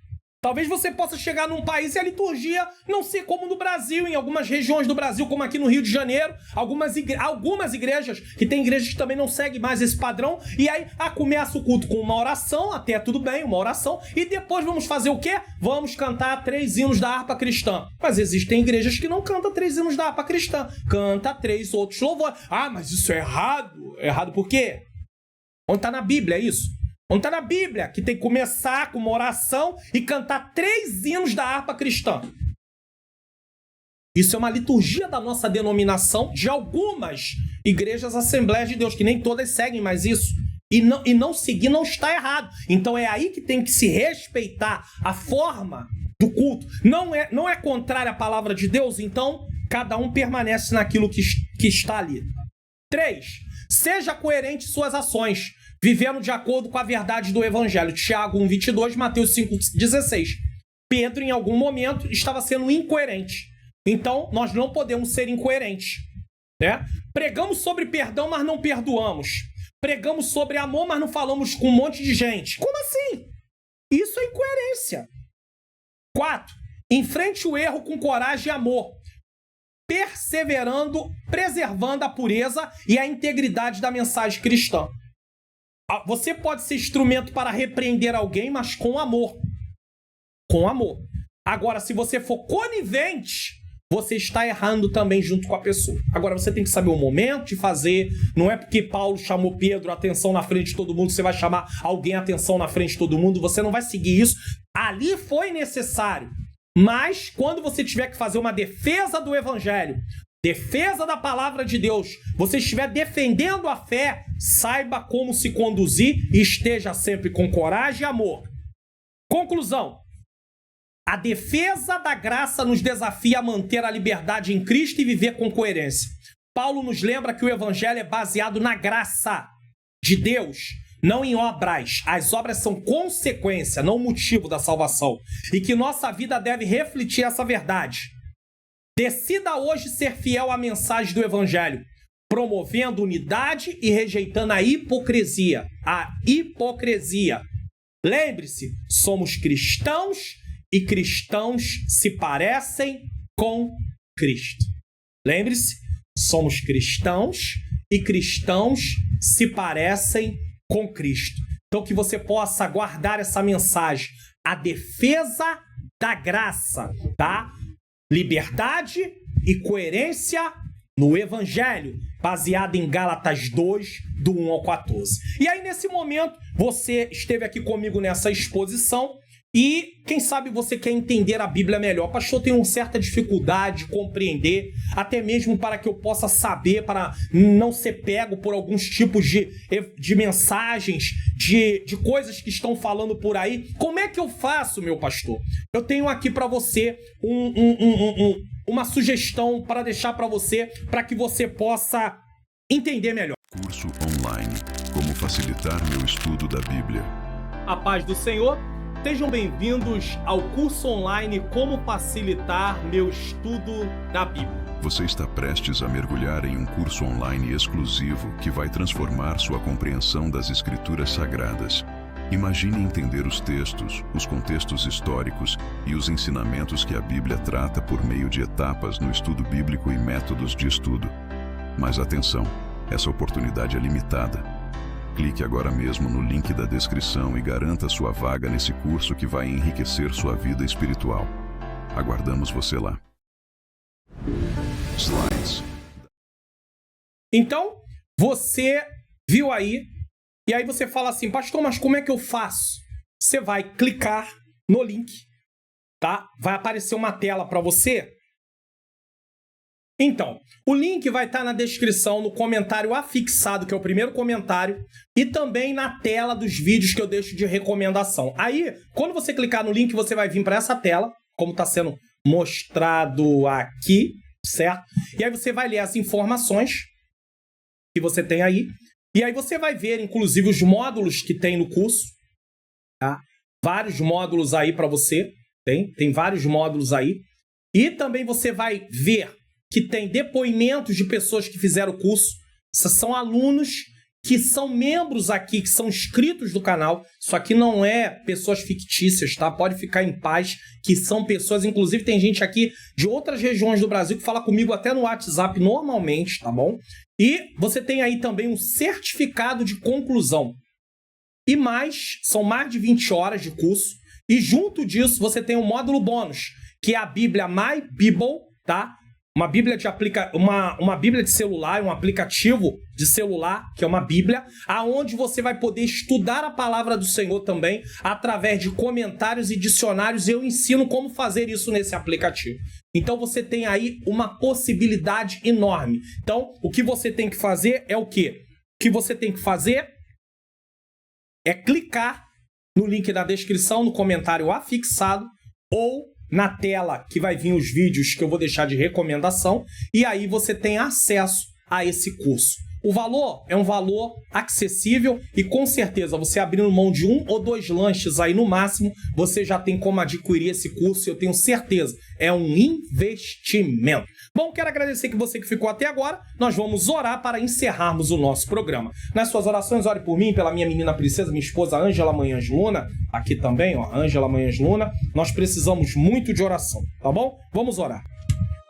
Talvez você possa chegar num país e a liturgia não ser como no Brasil, em algumas regiões do Brasil, como aqui no Rio de Janeiro, algumas igrejas, que tem igrejas que também não seguem mais esse padrão, e aí começa o culto com uma oração, até tudo bem, uma oração, e depois vamos fazer o quê? Vamos cantar 3 hinos da harpa cristã. Mas existem igrejas que não cantam 3 hinos da harpa cristã, canta 3 outros louvores. Ah, mas isso é errado. Errado por quê? Onde está na Bíblia isso? Onde está na Bíblia que tem que começar com uma oração e cantar 3 hinos da harpa cristã. Isso é uma liturgia da nossa denominação, de algumas igrejas Assembleias de Deus, que nem todas seguem mais isso. E não seguir não está errado. Então é aí que tem que se respeitar a forma do culto. Não é contrária à palavra de Deus, então cada um permanece naquilo que está ali. 3. Seja coerente em suas ações, vivendo de acordo com a verdade do Evangelho. Tiago 1:22, Mateus 5:16. Pedro, em algum momento, estava sendo incoerente. Então, nós não podemos ser incoerentes, né? Pregamos sobre perdão, mas não perdoamos. Pregamos sobre amor, mas não falamos com um monte de gente. Como assim? Isso é incoerência. 4. Enfrente o erro com coragem e amor, perseverando, preservando a pureza e a integridade da mensagem cristã. Você pode ser instrumento para repreender alguém, mas com amor. Com amor. Agora, se você for conivente, você está errando também junto com a pessoa. Agora, você tem que saber o momento de fazer. Não é porque Paulo chamou Pedro a atenção na frente de todo mundo que você vai chamar alguém a atenção na frente de todo mundo. Você não vai seguir isso. Ali foi necessário. Mas, quando você tiver que fazer uma defesa do Evangelho, defesa da palavra de Deus, você estiver defendendo a fé, saiba como se conduzir e esteja sempre com coragem e amor. Conclusão. A defesa da graça nos desafia a manter a liberdade em Cristo e viver com coerência. Paulo nos lembra que o Evangelho é baseado na graça de Deus, não em obras. As obras são consequência, não motivo da salvação. E que nossa vida deve refletir essa verdade. Decida hoje ser fiel à mensagem do Evangelho, promovendo unidade e rejeitando a hipocrisia. A hipocrisia. Lembre-se, somos cristãos e cristãos se parecem com Cristo. Lembre-se, somos cristãos e cristãos se parecem com Cristo. Então que você possa guardar essa mensagem, a defesa da graça, tá? Liberdade e coerência no Evangelho, baseado em Gálatas 2, do 1 ao 14. E aí, nesse momento, você esteve aqui comigo nessa exposição e, quem sabe, você quer entender a Bíblia melhor. Pastor, eu tenho uma certa dificuldade de compreender, até mesmo para que eu possa saber, para não ser pego por alguns tipos de mensagens, de coisas que estão falando por aí. Como é que eu faço, meu pastor? Eu tenho aqui para você uma sugestão para deixar para você, para que você possa entender melhor. Curso online: Como facilitar meu estudo da Bíblia. A paz do Senhor. Sejam bem-vindos ao curso online Como Facilitar Meu Estudo da Bíblia. Você está prestes a mergulhar em um curso online exclusivo que vai transformar sua compreensão das Escrituras Sagradas. Imagine entender os textos, os contextos históricos e os ensinamentos que a Bíblia trata por meio de etapas no estudo bíblico e métodos de estudo. Mas atenção, essa oportunidade é limitada. Clique agora mesmo no link da descrição e garanta sua vaga nesse curso que vai enriquecer sua vida espiritual. Aguardamos você lá. Slides. Então, você viu aí, e aí você fala assim, pastor, mas como é que eu faço? Você vai clicar no link, tá? Vai aparecer uma tela para você. Então, o link vai estar na descrição, no comentário afixado, que é o primeiro comentário, e também na tela dos vídeos que eu deixo de recomendação. Aí, quando você clicar no link, você vai vir para essa tela, como está sendo mostrado aqui, certo? E aí você vai ler as informações que você tem aí, e aí você vai ver, inclusive, os módulos que tem no curso, tá? Vários módulos aí para você, tem vários módulos aí, e também você vai ver que tem depoimentos de pessoas que fizeram o curso. São alunos que são membros aqui, que são inscritos do canal. Isso aqui não é pessoas fictícias, tá? Pode ficar em paz, que são pessoas... Inclusive, tem gente aqui de outras regiões do Brasil que fala comigo até no WhatsApp normalmente, tá bom? E você tem aí também um certificado de conclusão. E mais, são mais de 20 horas de curso. E junto disso, você tem um módulo bônus, que é a Bíblia My Bible, tá? Uma Bíblia de celular, um aplicativo de celular, que é uma Bíblia, aonde você vai poder estudar a palavra do Senhor também, através de comentários e dicionários. Eu ensino como fazer isso nesse aplicativo. Então você tem aí uma possibilidade enorme. Então, o que você tem que fazer é o quê? O que você tem que fazer é clicar no link da descrição, no comentário afixado, ou na tela que vai vir os vídeos que eu vou deixar de recomendação, e aí você tem acesso a esse curso. O valor é um valor acessível e com certeza você abrindo mão de 1 ou 2 lanches aí no máximo, você já tem como adquirir esse curso, eu tenho certeza, é um investimento. Bom, quero agradecer que você que ficou até agora, nós vamos orar para encerrarmos o nosso programa. Nas suas orações, ore por mim, pela minha menina princesa, minha esposa Ângela Manhãs Luna, aqui também, ó, Ângela Manhãs Luna, nós precisamos muito de oração, tá bom? Vamos orar.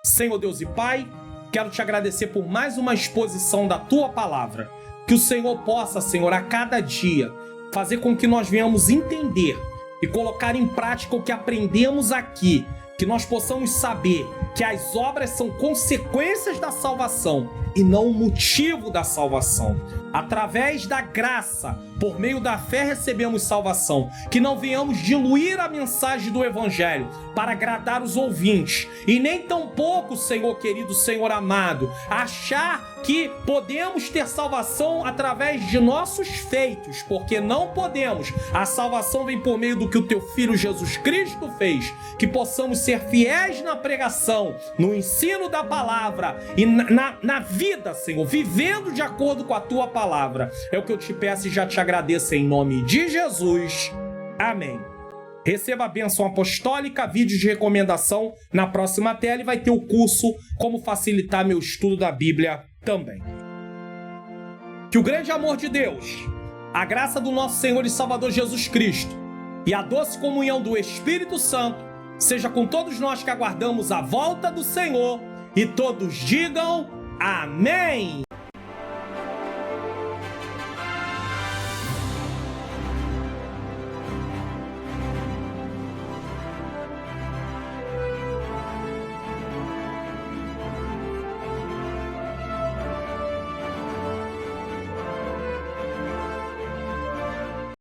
Senhor Deus e Pai, quero te agradecer por mais uma exposição da Tua Palavra. Que o Senhor possa, Senhor, a cada dia, fazer com que nós venhamos entender e colocar em prática o que aprendemos aqui. Que nós possamos saber que as obras são consequências da salvação e não o motivo da salvação. Através da graça, por meio da fé recebemos salvação. Que não venhamos diluir a mensagem do Evangelho para agradar os ouvintes. E nem tampouco, Senhor querido, Senhor amado, achar que podemos ter salvação através de nossos feitos, porque não podemos. A salvação vem por meio do que o Teu Filho Jesus Cristo fez. Que possamos ser fiéis na pregação, no ensino da palavra e na vida, Senhor, vivendo de acordo com a Tua palavra. É o que eu te peço e já te agradeço em nome de Jesus. Amém. Receba a bênção apostólica, vídeo de recomendação na próxima tela e vai ter o curso Como Facilitar Meu Estudo da Bíblia também. Que o grande amor de Deus, a graça do nosso Senhor e Salvador Jesus Cristo e a doce comunhão do Espírito Santo seja com todos nós que aguardamos a volta do Senhor, e todos digam amém.